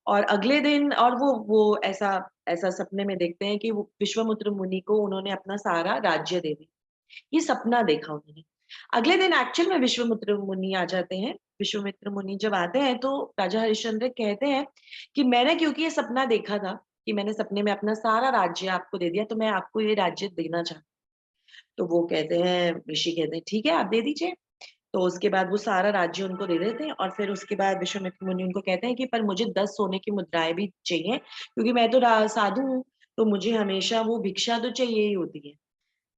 और अगले दिन, और वो ऐसा ऐसा सपने में देखते हैं कि वो विश्वामित्र मुनि को उन्होंने अपना सारा राज्य दे दिया। ये सपना देखा उन्होंने। अगले दिन एक्चुअल में विश्वामित्र मुनि आ जाते हैं। विश्वामित्र मुनि जब आते हैं तो राजा हरिश्चंद्र कहते हैं कि मैंने, क्योंकि ये सपना देखा था कि मैंने सपने में अपना सारा राज्य आपको दे दिया, तो मैं आपको ये राज्य देना चाहता हूँ। तो वो कहते हैं, ऋषि कहते हैं ठीक है, आप दे दीजिए। तो उसके बाद वो सारा राज्य उनको दे देते हैं, और फिर उसके बाद विश्वामित्र मुनि उनको कहते हैं कि पर मुझे 10 सोने की मुद्राएं भी चाहिए, क्योंकि मैं तो साधु हूँ, तो मुझे हमेशा वो भिक्षा तो चाहिए ही होती है।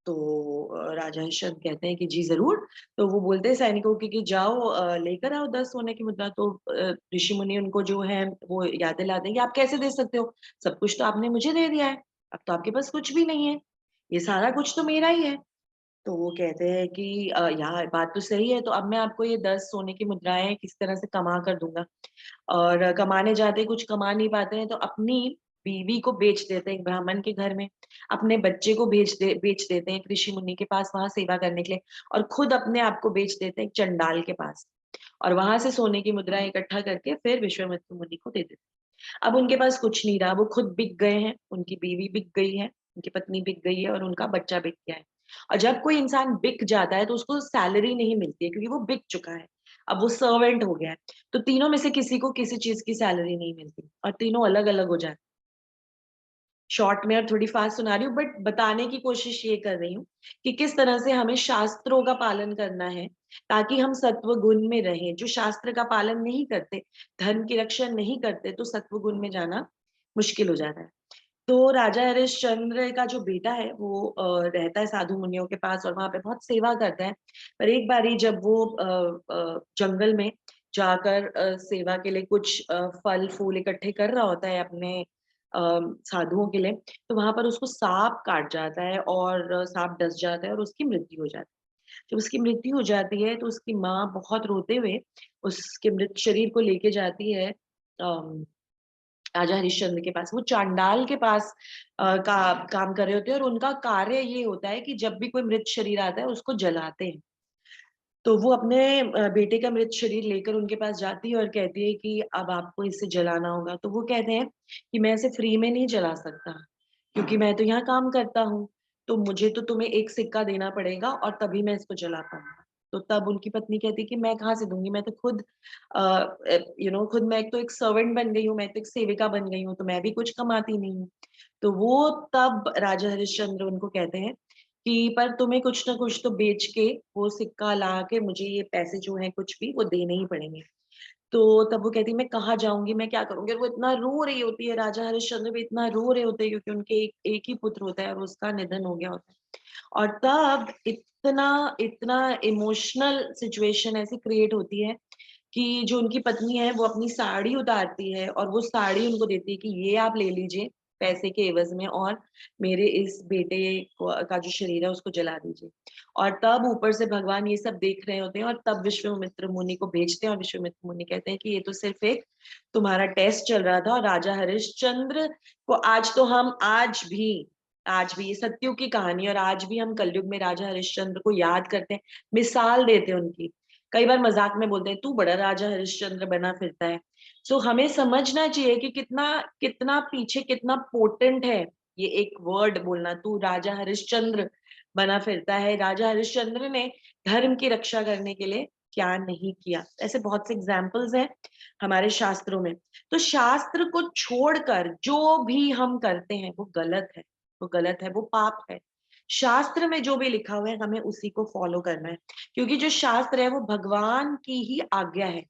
तो राजा हरिश्चंद्र कहते हैं कि जी जरूर। तो वो बोलते हैं सैनिकों की कि जाओ लेकर आओ 10 सोने की मुद्रा। तो ऋषि मुनि उनको जो है वो याद दिलाते हैं कि आप कैसे दे सकते हो, सब कुछ तो आपने मुझे दे दिया है, अब तो आपके पास कुछ भी नहीं है, ये सारा कुछ तो मेरा ही है। तो वो कहते हैं कि यार बात तो सही है, तो अब मैं आपको ये 10 सोने की मुद्राएं किस तरह से कमा कर दूंगा। और कमाने जाते कुछ कमा नहीं पाते हैं, तो अपनी बीवी को बेच देते हैं एक ब्राह्मण के घर में, अपने बच्चे को बेच देते हैं एक ऋषि मुनि के पास वहां सेवा करने के लिए, और खुद अपने आप को बेच देते हैं एक चंडाल के पास, और वहां से सोने की मुद्राएं इकट्ठा करके फिर विश्वामित्र मुनि को दे देते हैं। अब उनके पास कुछ नहीं रहा, वो खुद बिक गए हैं, उनकी बीवी बिक गई है, उनकी पत्नी बिक गई है, और उनका बच्चा बिक गया है। और जब कोई इंसान बिक जाता है तो उसको सैलरी नहीं मिलती है, क्योंकि वो बिक चुका है, अब वो सर्वेंट हो गया है। तो तीनों में से किसी को किसी चीज की सैलरी नहीं मिलती, और तीनों अलग अलग हो जाते। शॉर्ट में और थोड़ी फास्ट सुना रही हूँ, बट बताने की कोशिश ये कर रही हूँ कि किस तरह से हमें शास्त्रों का पालन करना है, ताकि हम सत्व गुण में रहें। जो शास्त्र का पालन नहीं करते, धर्म की रक्षा नहीं करते, तो सत्व गुण में जाना मुश्किल हो जाता है। तो राजा हरिश्चंद्र का जो बेटा है वो रहता है साधु मुनियों के पास, और वहां पे बहुत सेवा करता है। पर एक बारी जब वो जंगल में जाकर सेवा के लिए कुछ फल फूल इकट्ठे कर रहा होता है अपने साधुओं के लिए, तो वहां पर उसको सांप काट जाता है, और सांप डस जाता है, और उसकी मृत्यु हो जाती है। जब उसकी मृत्यु हो जाती है तो उसकी माँ बहुत रोते हुए उसके मृत शरीर को लेके जाती है राजा हरिश्चंद्र के पास, वो चांडाल के पास काम कर रहे होते हैं और उनका कार्य ये होता है कि जब भी कोई मृत शरीर आता है उसको जलाते हैं। तो वो अपने बेटे का मृत शरीर लेकर उनके पास जाती है और कहती है कि अब आपको इसे जलाना होगा। तो वो कहते हैं कि मैं इसे फ्री में नहीं जला सकता, क्योंकि मैं तो यहाँ काम करता हूँ, तो मुझे तो तुम्हें एक सिक्का देना पड़ेगा और तभी मैं इसको जला पाऊंगा। तो तब उनकी पत्नी कहती है कि मैं कहाँ से दूंगी, मैं तो खुद खुद मैं एक तो एक सर्वेंट बन गई हूँ, मैं तो एक सेविका बन गई हूँ, तो मैं भी कुछ कमाती नहीं हूँ। तो वो तब राजा हरिश्चंद्र उनको कहते हैं कि पर तुम्हें कुछ ना कुछ तो बेच के वो सिक्का ला के मुझे ये पैसे जो हैं कुछ भी वो देने ही पड़ेंगे। तो तब वो कहती है मैं कहाँ जाऊंगी, मैं क्या करूंगी, और वो इतना रो रही होती है, राजा हरिश्चंद्र भी इतना रो रहे होते हैं क्योंकि उनके एक ही पुत्र होता है और उसका निधन हो गया होता है। और तब इतना इतना इमोशनल सिचुएशन ऐसी क्रिएट होती है कि जो उनकी पत्नी है वो अपनी साड़ी उतारती है और वो साड़ी उनको देती है कि ये आप ले लीजिए पैसे के एवज में, और मेरे इस बेटे का जो शरीर है उसको जला दीजिए। और तब ऊपर से भगवान ये सब देख रहे होते हैं और तब विश्वामित्र मुनि को भेजते हैं और विश्वामित्र मुनि कहते हैं कि ये तो सिर्फ एक तुम्हारा टेस्ट चल रहा था, और राजा हरिश्चंद्र को आज भी ये सत्युग की कहानी, और आज भी हम कलयुग में राजा हरिश्चंद्र को याद करते हैं, मिसाल देते हैं उनकी। कई बार मजाक में बोलते हैं तू बड़ा राजा हरिश्चंद्र बना फिरता है। सो हमें समझना चाहिए कि कितना कितना पीछे कितना पोटेंट है ये एक वर्ड बोलना, तू राजा हरिश्चंद्र बना फिरता है। राजा हरिश्चंद्र ने धर्म की रक्षा करने के लिए क्या नहीं किया। ऐसे बहुत से एग्जाम्पल्स हैं हमारे शास्त्रों में। तो शास्त्र को छोड़कर जो भी हम करते हैं वो गलत है, वो गलत है, वो पाप है। शास्त्र में जो भी लिखा हुआ है हमें उसी को फॉलो करना है, क्योंकि जो शास्त्र है वो भगवान की ही आज्ञा है,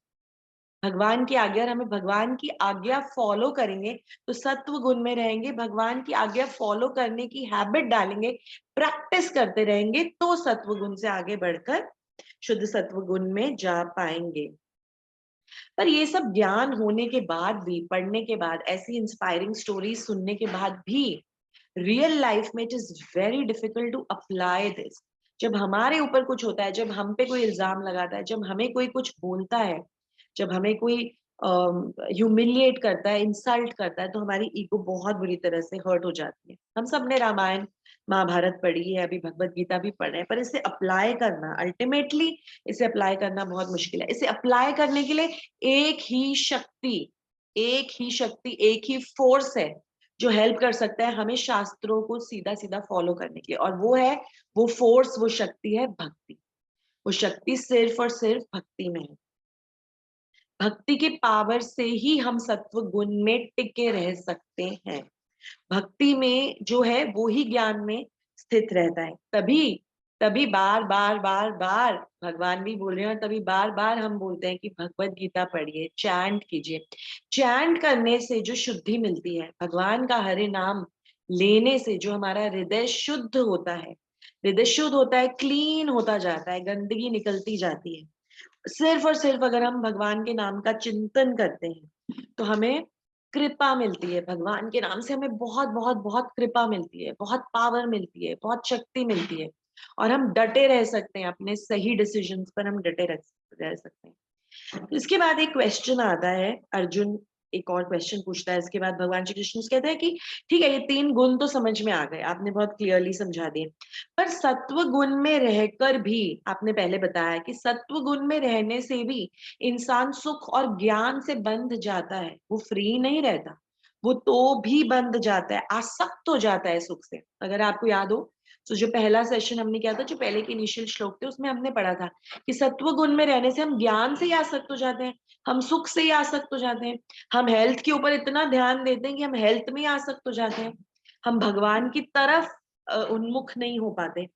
भगवान की आज्ञा, और हमें भगवान की आज्ञा फॉलो करेंगे तो सत्व गुण में रहेंगे। भगवान की आज्ञा फॉलो करने की हैबिट डालेंगे, प्रैक्टिस करते रहेंगे तो सत्व गुण से आगे बढ़कर शुद्ध सत्व गुण में जा पाएंगे। पर ये सब ज्ञान होने के बाद भी, पढ़ने के बाद, ऐसी इंस्पायरिंग स्टोरी सुनने के बाद भी रियल लाइफ में it is very difficult to apply this. जब हमारे ऊपर कुछ होता है, जब हम पे कोई इल्जाम लगाता है, जब हमें कोई कुछ बोलता है, जब हमें कोई ह्यूमिलिएट करता है, इंसल्ट करता है, तो हमारी ईगो बहुत बुरी तरह से हर्ट हो जाती है। हम सब ने रामायण महाभारत पढ़ी है, अभी भगवत गीता भी पढ़ रहे हैं, पर इसे अप्लाई करना, अल्टीमेटली इसे अप्लाई करना बहुत मुश्किल है। इसे अप्लाई करने के लिए एक ही शक्ति, एक ही शक्ति, एक ही फोर्स है जो हेल्प कर सकता है हमें शास्त्रों को सीधा सीधा फॉलो करने के लिए, और वो है, वो फोर्स, वो शक्ति है भक्ति। वो शक्ति सिर्फ और सिर्फ भक्ति में है। भक्ति के पावर से ही हम सत्व गुण में टिके रह सकते हैं। भक्ति में जो है वो ही ज्ञान में स्थित रहता है। तभी तभी बार बार बार बार भगवान भी बोल रहे हैं, तभी बार बार हम बोलते हैं कि भगवत गीता पढ़िए, चैंट कीजिए। चैंट करने से जो शुद्धि मिलती है, भगवान का हरे नाम लेने से जो हमारा हृदय शुद्ध होता है, हृदय शुद्ध होता है, क्लीन होता जाता है, गंदगी निकलती जाती है। सिर्फ और सिर्फ अगर हम भगवान के नाम का चिंतन करते हैं तो हमें कृपा मिलती है। भगवान के नाम से हमें बहुत बहुत बहुत कृपा मिलती है, बहुत पावर मिलती है, बहुत शक्ति मिलती है, और हम डटे रह सकते हैं, अपने सही डिसीजंस पर हम डटे रह सकते हैं। इसके बाद एक क्वेश्चन आता है, अर्जुन एक और क्वेश्चन पूछता है। इसके बाद भगवान श्री कृष्ण कहते हैं कि ठीक है, ये 3 गुण तो समझ में आ गए, आपने बहुत क्लियरली समझा दिए, पर सत्व गुण में रहकर भी, आपने पहले बताया कि सत्व गुण में रहने से भी इंसान सुख और ज्ञान से बंध जाता है, वो फ्री नहीं रहता, वो तो भी बंध जाता है, आसक्त हो जाता है सुख से। अगर आपको याद हो तो जो पहला सेशन हमने किया था, जो पहले के इनिशियल श्लोक थे, उसमें हमने पढ़ा था कि सत्व गुण में रहने से हम ज्ञान से ही आसक्त हो जाते हैं, हम सुख से ही आसक्त हो जाते हैं, हम हेल्थ के ऊपर इतना ध्यान देते हैं कि हम हेल्थ में ही आसक्त हो जाते हैं, हम भगवान की तरफ उन्मुख नहीं हो पाते।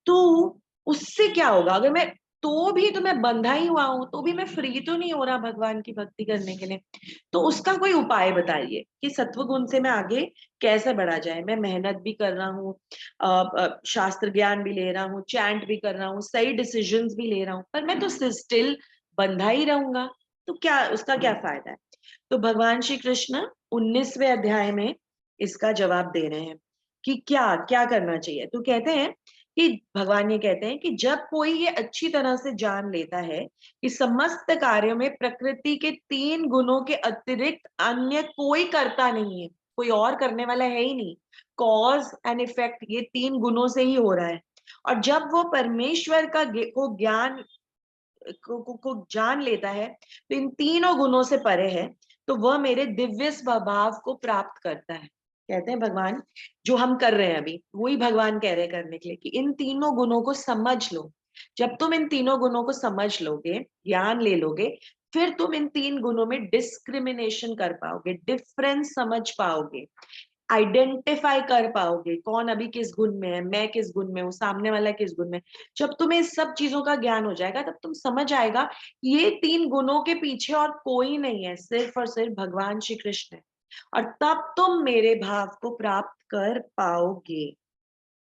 तो उससे क्या होगा, अगर मैं तो मैं बंधा ही हुआ हूं, तो भी मैं फ्री तो नहीं हो रहा भगवान की भक्ति करने के लिए। तो उसका कोई उपाय बताइए कि सत्व गुण से मैं आगे कैसे बढ़ा जाए। मैं मेहनत भी कर रहा हूँ, शास्त्र ज्ञान भी ले रहा हूँ, चैंट भी कर रहा हूँ, सही डिसीजंस भी ले रहा हूँ, पर मैं तो स्टिल बंधा ही रहूंगा, तो क्या उसका क्या फायदा है। तो भगवान श्री कृष्ण 19वें अध्याय में इसका जवाब दे रहे हैं कि क्या क्या करना चाहिए। तो कहते हैं कि भगवान ये कहते हैं कि जब कोई ये अच्छी तरह से जान लेता है कि समस्त कार्यों में प्रकृति के 3 गुणों के अतिरिक्त अन्य कोई करता नहीं है, कोई और करने वाला है ही नहीं, कॉज एंड इफेक्ट ये 3 गुणों से ही हो रहा है। और जब वो परमेश्वर का को ज्ञान को जान लेता है, तो इन तीनों गुणों से परे है, तो वह मेरे दिव्य स्वभाव को प्राप्त करता है। कहते हैं भगवान, जो हम कर रहे हैं अभी, वही भगवान कह रहे हैं करने के लिए कि इन तीनों गुणों को समझ लो। जब तुम इन तीनों गुणों को समझ लोगे, ज्ञान ले लोगे, फिर तुम इन 3 गुणों में डिस्क्रिमिनेशन कर पाओगे, डिफरेंस समझ पाओगे, आइडेंटिफाई कर पाओगे, कौन अभी किस गुण में है, मैं किस गुण में हूँ, सामने वाला किस गुण में। जब तुम्हें इस सब चीजों का ज्ञान हो जाएगा, तब तुम समझ आएगा ये 3 गुणों के पीछे और कोई नहीं है, सिर्फ और सिर्फ भगवान श्री कृष्ण है। और तब तुम मेरे भाव को प्राप्त कर पाओगे।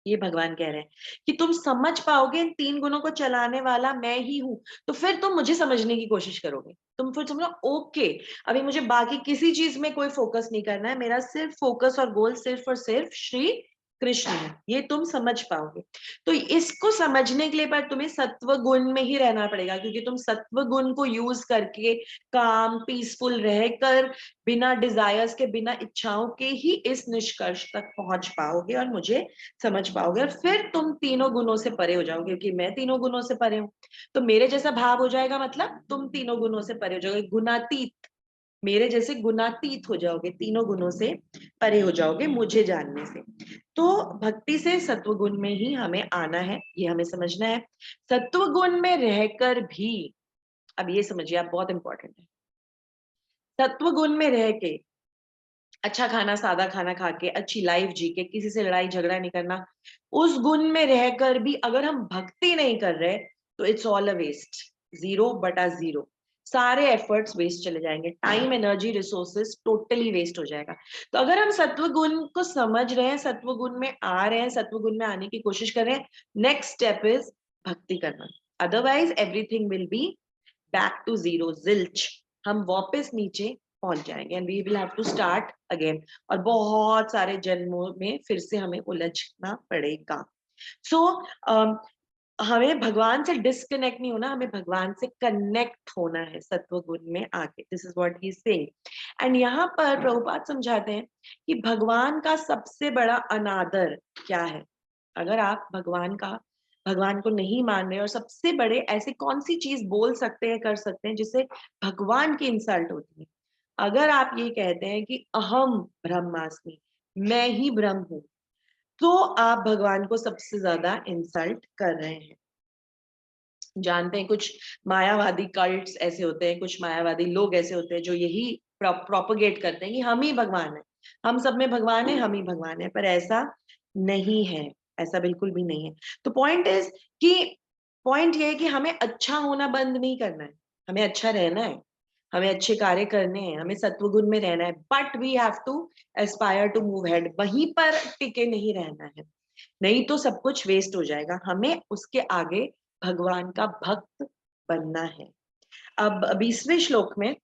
ये भगवान कह रहे हैं कि तुम समझ पाओगे इन 3 गुणों को चलाने वाला मैं ही हूं, तो फिर तुम मुझे समझने की कोशिश करोगे। तुम फिर समझो ओके, अभी मुझे बाकी किसी चीज में कोई फोकस नहीं करना है, मेरा सिर्फ फोकस और गोल सिर्फ और सिर्फ श्री कृष्ण है, ये तुम समझ पाओगे। तो इसको समझने के लिए पर तुम्हें सत्व गुण में ही रहना पड़ेगा, क्योंकि तुम सत्व गुण को यूज करके काम पीसफुल रहकर बिना डिजायर्स के, बिना इच्छाओं के ही इस निष्कर्ष तक पहुंच पाओगे और मुझे समझ पाओगे। और फिर तुम तीनों गुणों से परे हो जाओगे, क्योंकि मैं तीनों गुणों से परे हूं, तो मेरे जैसा भाव हो जाएगा, मतलब तुम तीनों गुणों से परे हो जाओगे, गुणातीत, मेरे जैसे गुणातीत हो जाओगे, तीनों गुणों से परे हो जाओगे मुझे जानने से। तो भक्ति से सत्व गुण में ही हमें आना है, ये हमें समझना है। सत्व गुण में रहकर भी, अब ये समझिए आप, बहुत इंपॉर्टेंट है, सत्व गुण में रह के अच्छा खाना सादा खाना खा के, अच्छी लाइफ जी के, किसी से लड़ाई झगड़ा नहीं करना, उस गुण में रहकर भी अगर हम भक्ति नहीं कर रहे, तो इट्स ऑल अ वेस्ट, 0/0, सारे एफर्ट्स वेस्ट चले जाएंगे, time energy resources totally waste हो जाएगा। तो अगर हम सत्व गुण को समझ रहे हैं, सत्व गुण में आ रहे हैं, सत्व गुण में आने की कोशिश कर रहे हैं, नेक्स्ट स्टेप इज भक्ति करना, otherwise everything will be back to zero, zilch, हम वापस नीचे पहुंच जाएंगे and we will have to start again, और बहुत सारे जन्मों में फिर से हमें उलझना पड़ेगा। सो हमें भगवान से डिस्कनेक्ट नहीं होना, हमें भगवान से कनेक्ट होना है सत्व गुण में आके, this is what he is saying. And यहाँ पर प्रभुपाद समझाते हैं कि भगवान का सबसे बड़ा अनादर क्या है। अगर आप भगवान को नहीं मान रहे, और सबसे बड़े ऐसी कौन सी चीज बोल सकते हैं, कर सकते हैं जिससे भगवान की इंसल्ट होती है। अगर आप ये कहते हैं कि अहम ब्रह्मास्मि, मैं ही ब्रह्म हूं, तो आप भगवान को सबसे ज्यादा इंसल्ट कर रहे हैं। जानते हैं कुछ मायावादी कल्ट्स ऐसे होते हैं, कुछ मायावादी लोग ऐसे होते हैं जो यही प्रोपोगेट करते हैं कि हम ही भगवान है, हम सब में भगवान है, हम ही भगवान है, पर ऐसा नहीं है, ऐसा बिल्कुल भी नहीं है। तो पॉइंट ये है कि हमें अच्छा होना बंद नहीं करना है, हमें अच्छा रहना है, हमें अच्छे कार्य करने हैं, हमें सत्वगुण में रहना है, but we have to aspire to move ahead, वहीं पर टिके नहीं रहना है, नहीं तो सब कुछ वेस्ट हो जाएगा। हमें उसके आगे भगवान का भक्त बनना है। अब 20वें श्लोक में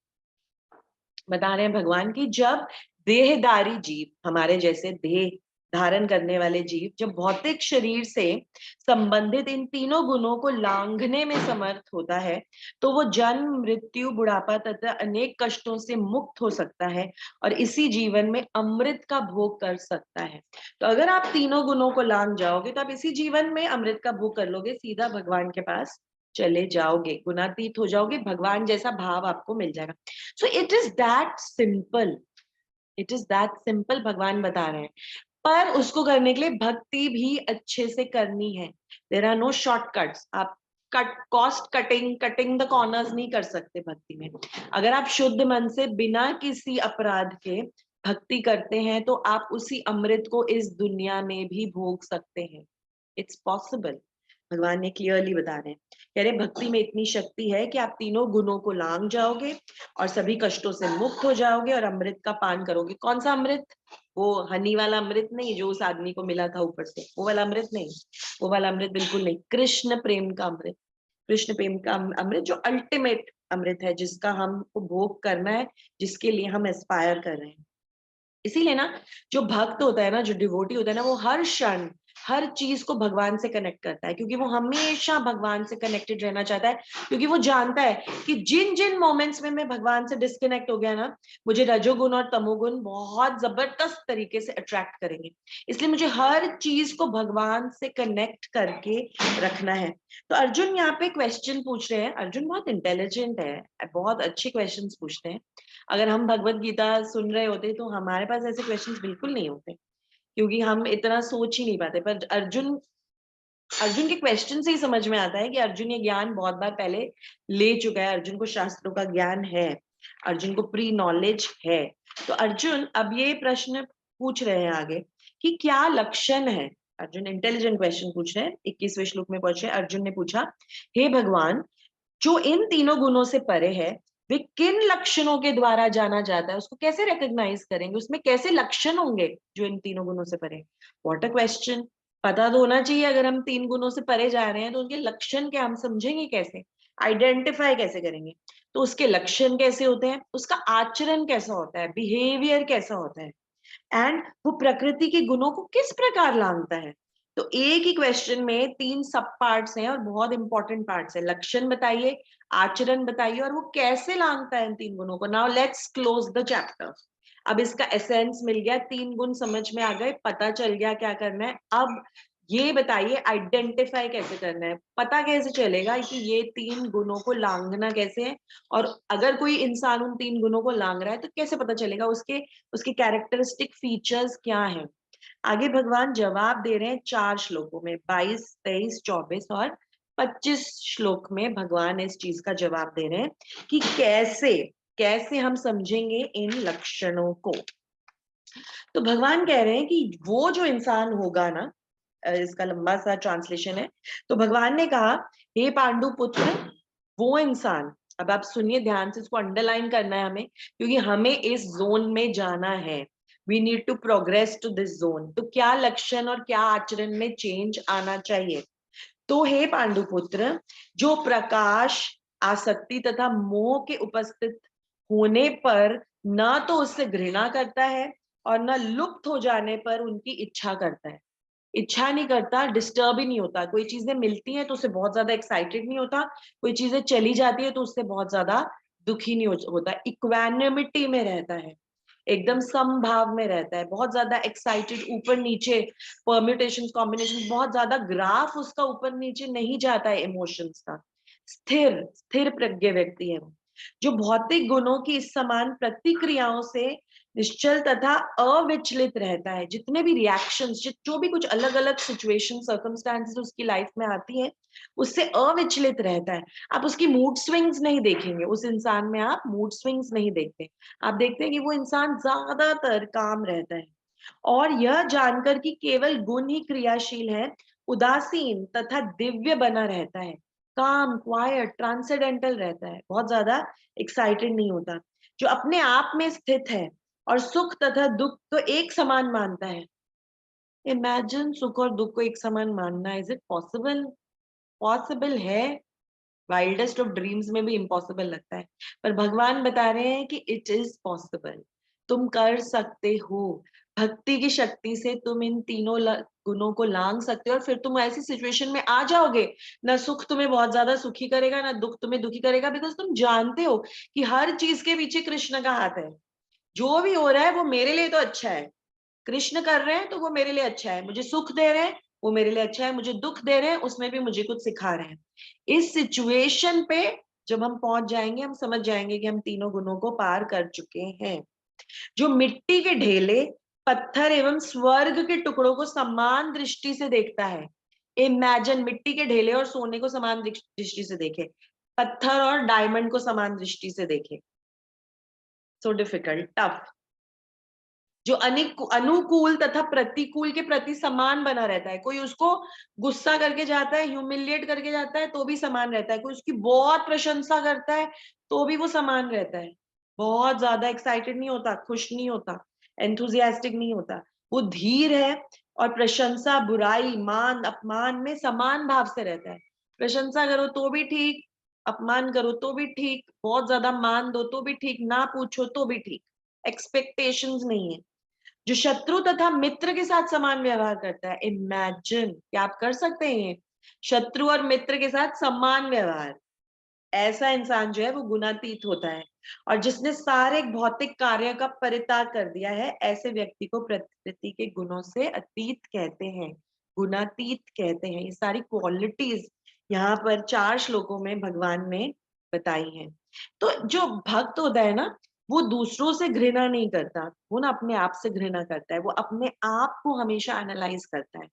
बता रहे हैं भगवान की, जब देहधारी जीव, हमारे जैसे देह धारण करने वाले जीव, जब भौतिक शरीर से संबंधित इन तीनों गुणों को लांघने में समर्थ होता है, तो वो जन्म मृत्यु बुढ़ापा तथा अनेक कष्टों से मुक्त हो सकता है और इसी जीवन में अमृत का भोग कर सकता है। तो अगर आप तीनों गुणों को लांघ जाओगे, तो आप इसी जीवन में अमृत का भोग कर लोगे, सीधा भगवान के पास चले जाओगे, गुणातीत हो जाओगे, भगवान जैसा भाव आपको मिल जाएगा। So it is that simple, it is that simple, भगवान बता रहे हैं। पर उसको करने के लिए भक्ति भी अच्छे से करनी है, देयर आर नो शॉर्टकट्स। आप कटिंग द कॉर्नर्स नहीं कर सकते भक्ति में। अगर आप शुद्ध मन से बिना किसी अपराध के भक्ति करते हैं, तो आप उसी अमृत को इस दुनिया में भी भोग सकते हैं, इट्स पॉसिबल। भगवान ने क्लियरली बता रहे हैं, कह रहे भक्ति में इतनी शक्ति है कि आप तीनों गुणों को लांघ जाओगे और सभी कष्टों से मुक्त हो जाओगे और अमृत का पान करोगे। कौन सा अमृत? वो हनी वाला अमृत नहीं जो उस आदमी को मिला था ऊपर से, वो वाला अमृत नहीं, वो वाला अमृत बिल्कुल नहीं, कृष्ण प्रेम का अमृत, कृष्ण प्रेम का अमृत जो अल्टीमेट अमृत है, जिसका हमको भोग करना है, जिसके लिए हम एस्पायर कर रहे हैं। इसीलिए ना, जो भक्त होता है ना, जो डिवोटी होता है ना, वो हर क्षण हर चीज को भगवान से कनेक्ट करता है, क्योंकि वो हमेशा भगवान से कनेक्टेड रहना चाहता है, क्योंकि वो जानता है कि जिन जिन मोमेंट्स में मैं भगवान से डिस्कनेक्ट हो गया ना, मुझे रजोगुण और तमोगुण बहुत जबरदस्त तरीके से अट्रैक्ट करेंगे। इसलिए मुझे हर चीज को भगवान से कनेक्ट करके रखना है। तो अर्जुन यहाँ पे क्वेश्चन पूछ रहे हैं। अर्जुन बहुत इंटेलिजेंट है, बहुत अच्छे क्वेश्चन पूछते हैं। अगर हम भगवत गीता सुन रहे होते तो हमारे पास ऐसे क्वेश्चन बिल्कुल नहीं होते, क्योंकि हम इतना सोच ही नहीं पाते। पर अर्जुन अर्जुन के क्वेश्चन से ही समझ में आता है कि अर्जुन ये ज्ञान बहुत बार पहले ले चुका है, अर्जुन को शास्त्रों का ज्ञान है, अर्जुन को प्री नॉलेज है। तो अर्जुन अब ये प्रश्न पूछ रहे हैं आगे कि क्या लक्षण है। अर्जुन इंटेलिजेंट क्वेश्चन पूछ रहे हैं। 21वें श्लोक में पहुंचे, अर्जुन ने पूछा, हे भगवान, जो इन तीनों गुणों से परे है, वे किन लक्षणों के द्वारा जाना जाता है? उसको कैसे रिकॉग्नाइज करेंगे? उसमें कैसे लक्षण होंगे जो इन तीनों गुणों से परे? What a question. पता तो होना चाहिए, अगर हम 3 गुणों से परे जा रहे हैं तो उनके लक्षण क्या, हम समझेंगे कैसे, आइडेंटिफाई कैसे करेंगे? तो उसके लक्षण कैसे होते हैं, उसका आचरण कैसा होता है, बिहेवियर कैसा होता है, एंड वो प्रकृति के गुणों को किस प्रकार लांघता है। तो एक ही क्वेश्चन में 3 सब पार्ट्स हैं और बहुत इंपॉर्टेंट पार्ट्स है। लक्षण बताइए, आचरण बताइए, और वो कैसे लांघता है इन 3 गुणों को। Now let's close the chapter. अब इसका एसेंस मिल गया, 3 गुण समझ में आ गए, पता चल गया क्या करना है। अब ये बताइए आइडेंटिफाई कैसे करना है, पता कैसे चलेगा कि ये 3 गुणों को लांघना कैसे है, और अगर कोई इंसान उन 3 गुणों को लांघ रहा है तो कैसे पता चलेगा, उसके कैरेक्टरिस्टिक फीचर्स क्या हैं। आगे भगवान जवाब दे रहे हैं 4 श्लोकों में, 22, 23, 24 और 25 श्लोक में भगवान इस चीज का जवाब दे रहे हैं कि कैसे कैसे हम समझेंगे इन लक्षणों को। तो भगवान कह रहे हैं कि वो जो इंसान होगा ना, इसका लंबा सा ट्रांसलेशन है। तो भगवान ने कहा, हे पांडु पुत्र, वो इंसान, अब आप सुनिए ध्यान से, इसको अंडरलाइन करना है हमें, क्योंकि हमें इस जोन में जाना है। We need to progress to this zone. तो क्या लक्षण और क्या आचरण में चेंज आना चाहिए? तो हे पांडुपुत्र, जो प्रकाश, आसक्ति तथा मोह के उपस्थित होने पर न तो उससे घृणा करता है और न लुप्त हो जाने पर उनकी इच्छा करता है। इच्छा नहीं करता, डिस्टर्ब ही नहीं होता। कोई चीजें मिलती हैं तो उससे बहुत ज्यादा एक्साइटेड नहीं होता, कोई चीजें चली जाती है तो उससे बहुत ज्यादा दुखी नहीं होता, इक्वानिमिटी में रहता है, एकदम समभाव में रहता है, बहुत ज्यादा एक्साइटेड, ऊपर नीचे परम्यूटेशन कॉम्बिनेशन, बहुत ज्यादा ग्राफ उसका ऊपर नीचे नहीं जाता है इमोशंस का। स्थिर स्थिर प्रज्ञ व्यक्ति है वो, जो भौतिक गुणों की इस समान प्रतिक्रियाओं से निश्चल तथा अविचलित रहता है। जितने भी रिएक्शंस, जो भी कुछ अलग अलग सिचुएशन सर्कमस्टांसेस उसकी लाइफ में आती है, उससे अविचलित रहता है। आप उसकी मूड स्विंग्स नहीं देखेंगे, उस इंसान में आप मूड स्विंग्स नहीं देखते। आप देखते हैं कि वो इंसान ज्यादातर काम रहता है। और यह जानकर कि केवल गुण ही क्रियाशील है, उदासीन तथा दिव्य बना रहता है, काम, क्वाइट, ट्रांसेंडेंटल रहता है, बहुत ज्यादा एक्साइटेड नहीं होता, जो अपने आप में स्थित है और सुख तथा दुख को एक समान मानता है। इमेजिन, सुख और दुख को एक समान मानना, इज इट पॉसिबल? पॉसिबल है, वाइल्डेस्ट ऑफ ड्रीम्स में भी इम्पॉसिबल लगता है, पर भगवान बता रहे हैं कि इट इज पॉसिबल, तुम कर सकते हो। भक्ति की शक्ति से तुम इन तीनों गुणों को लांग सकते हो, और फिर तुम ऐसी सिचुएशन में आ जाओगे, ना सुख तुम्हें बहुत ज्यादा सुखी करेगा, ना दुख तुम्हें दुखी करेगा, बिकॉज तुम जानते हो कि हर चीज के पीछे कृष्ण का हाथ है। जो भी हो रहा है वो मेरे लिए तो अच्छा है, कृष्ण कर रहे हैं तो वो मेरे लिए अच्छा है, मुझे सुख दे रहे हैं वो मेरे लिए अच्छा है, मुझे दुख दे रहे हैं उसमें भी मुझे कुछ सिखा रहे हैं। इस सिचुएशन पे जब हम पहुंच जाएंगे, हम समझ जाएंगे कि हम तीनों गुणों को पार कर चुके हैं। जो मिट्टी के ढेले, पत्थर एवं स्वर्ग के टुकड़ों को समान दृष्टि से देखता है। इमेजिन, मिट्टी के ढेले और सोने को समान दृष्टि से देखे, पत्थर और डायमंड को समान दृष्टि से देखे। So difficult, tough. जो अनुकूल तथा प्रतिकूल के प्रति समान बना रहता है, कोई उसको गुस्सा करके जाता है, ह्यूमिलिएट करके जाता है तो भी समान रहता है, कोई उसकी बहुत प्रशंसा करता है तो भी वो समान रहता है, बहुत ज्यादा एक्साइटेड नहीं होता, खुश नहीं होता, एंथुजियास्टिक नहीं होता, वो धीर है, और प्रशंसा, बुराई, मान, अपमान में समान भाव से रहता है। प्रशंसा करो तो भी ठीक, अपमान करो तो भी ठीक, बहुत ज्यादा मान दो तो भी ठीक, ना पूछो तो भी ठीक, एक्सपेक्टेशंस नहीं है। जो शत्रु तथा मित्र के साथ समान व्यवहार करता है। इमेजिन, क्या आप कर सकते हैं ये? शत्रु और मित्र के साथ समान व्यवहार, ऐसा इंसान जो है वो गुणातीत होता है। और जिसने सारे भौतिक कार्य का परित्याग कर दिया है, ऐसे व्यक्ति को प्रकृति के गुणों से अतीत कहते हैं, गुणातीत कहते हैं। ये सारी क्वालिटीज यहाँ पर 4 श्लोकों में भगवान ने बताई हैं। तो जो भक्त होता है ना, वो दूसरों से घृणा नहीं करता, वो ना अपने आप से घृणा करता है। वो अपने आप को हमेशा एनालाइज करता है,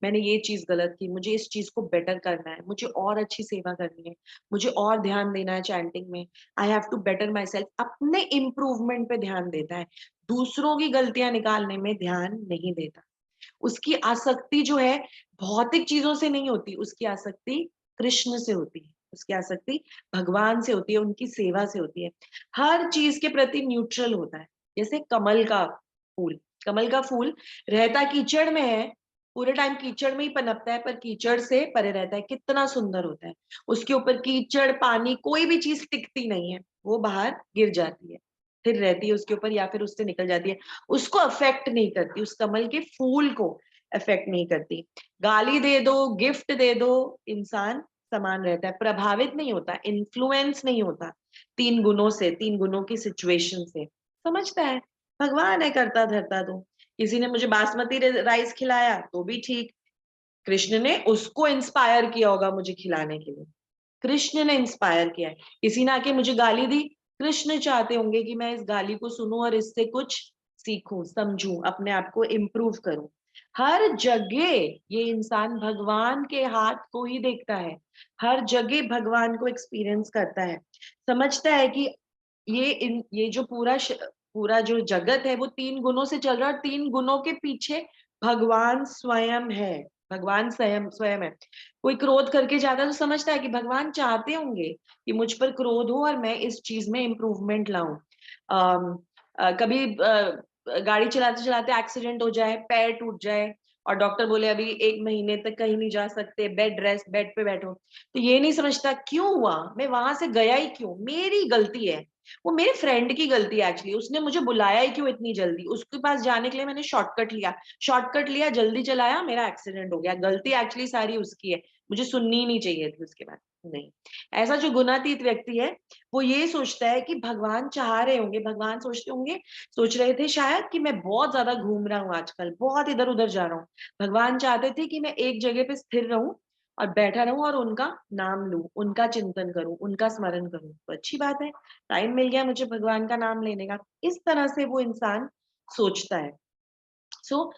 मैंने ये चीज गलत की, मुझे इस चीज को बेटर करना है, मुझे और अच्छी सेवा करनी है, मुझे और ध्यान देना है चैंटिंग में, I have to better myself. अपने इम्प्रूवमेंट पे ध्यान देता है, दूसरों की गलतियां निकालने में ध्यान नहीं देता। उसकी आसक्ति जो है भौतिक चीजों से नहीं होती, उसकी आसक्ति कृष्ण से होती है, उसकी आसक्ति भगवान से होती है, उनकी सेवा से होती है। हर चीज के प्रति न्यूट्रल होता है। जैसे कमल का फूल, कमल का फूल रहता कीचड़ में है, पूरे टाइम कीचड़ में ही पनपता है, पर कीचड़ से परे रहता है, कितना सुंदर होता है। उसके ऊपर कीचड़, पानी, कोई भी चीज टिकती नहीं है, वो बाहर गिर जाती है, फिर रहती है उसके ऊपर या फिर उससे निकल जाती है, उसको अफेक्ट नहीं करती, उस कमल के फूल को अफेक्ट नहीं करती। गाली दे दो, गिफ्ट दे दो, इंसान समान रहता है, प्रभावित नहीं होता, इन्फ्लुएंस नहीं होता 3 गुणों से, 3 गुणों की सिचुएशन से। समझता है भगवान है करता धरता। तो किसी ने मुझे बासमती राइस खिलाया तो भी ठीक, कृष्ण ने उसको इंस्पायर किया होगा मुझे खिलाने के लिए, कृष्ण ने इंस्पायर किया है। किसी ने आके मुझे गाली दी, कृष्ण चाहते होंगे कि मैं इस गाली को सुनूं और इससे कुछ सीखूं, समझूं, अपने आप को इम्प्रूव करूं। हर जगह ये इंसान भगवान के हाथ को ही देखता है, हर जगह भगवान को एक्सपीरियंस करता है, समझता है कि ये जो पूरा जो जगत है वो 3 गुणों से चल रहा है, और 3 गुणों के पीछे भगवान स्वयं है, भगवान स्वयं स्वयं है। कोई क्रोध करके जाता है तो समझता है कि भगवान चाहते होंगे कि मुझ पर क्रोध हो और मैं इस चीज में इम्प्रूवमेंट लाऊं। कभी गाड़ी चलाते चलाते एक्सीडेंट हो जाए, पैर टूट जाए और डॉक्टर बोले अभी 1 महीने तक कहीं नहीं जा सकते, बेड रेस्ट, बेड पे बैठो, तो ये नहीं समझता क्यों हुआ, मैं वहां से गया ही क्यों, मेरी गलती है, वो मेरे फ्रेंड की गलती है एक्चुअली, उसने मुझे बुलाया ही क्यों इतनी जल्दी, उसके पास जाने के लिए मैंने शॉर्टकट लिया, जल्दी चलाया, मेरा एक्सीडेंट हो गया, गलती एक्चुअली सारी उसकी है, मुझे सुननी ही नहीं चाहिए थी उसके बाद। नहीं, ऐसा जो गुणातीत व्यक्ति है वो ये सोचता है कि भगवान चाह रहे होंगे, भगवान सोचते होंगे, सोच रहे थे शायद कि मैं बहुत ज्यादा घूम रहा हूँ आजकल, बहुत इधर उधर जा रहा हूँ, भगवान चाहते थे कि मैं एक जगह पे स्थिर रहूं और बैठा रहूं और उनका नाम लूं, उनका चिंतन करूं, उनका स्मरण करूं, तो अच्छी बात है, टाइम मिल गया मुझे भगवान का नाम लेने का। इस तरह से वो इंसान सोचता है। सो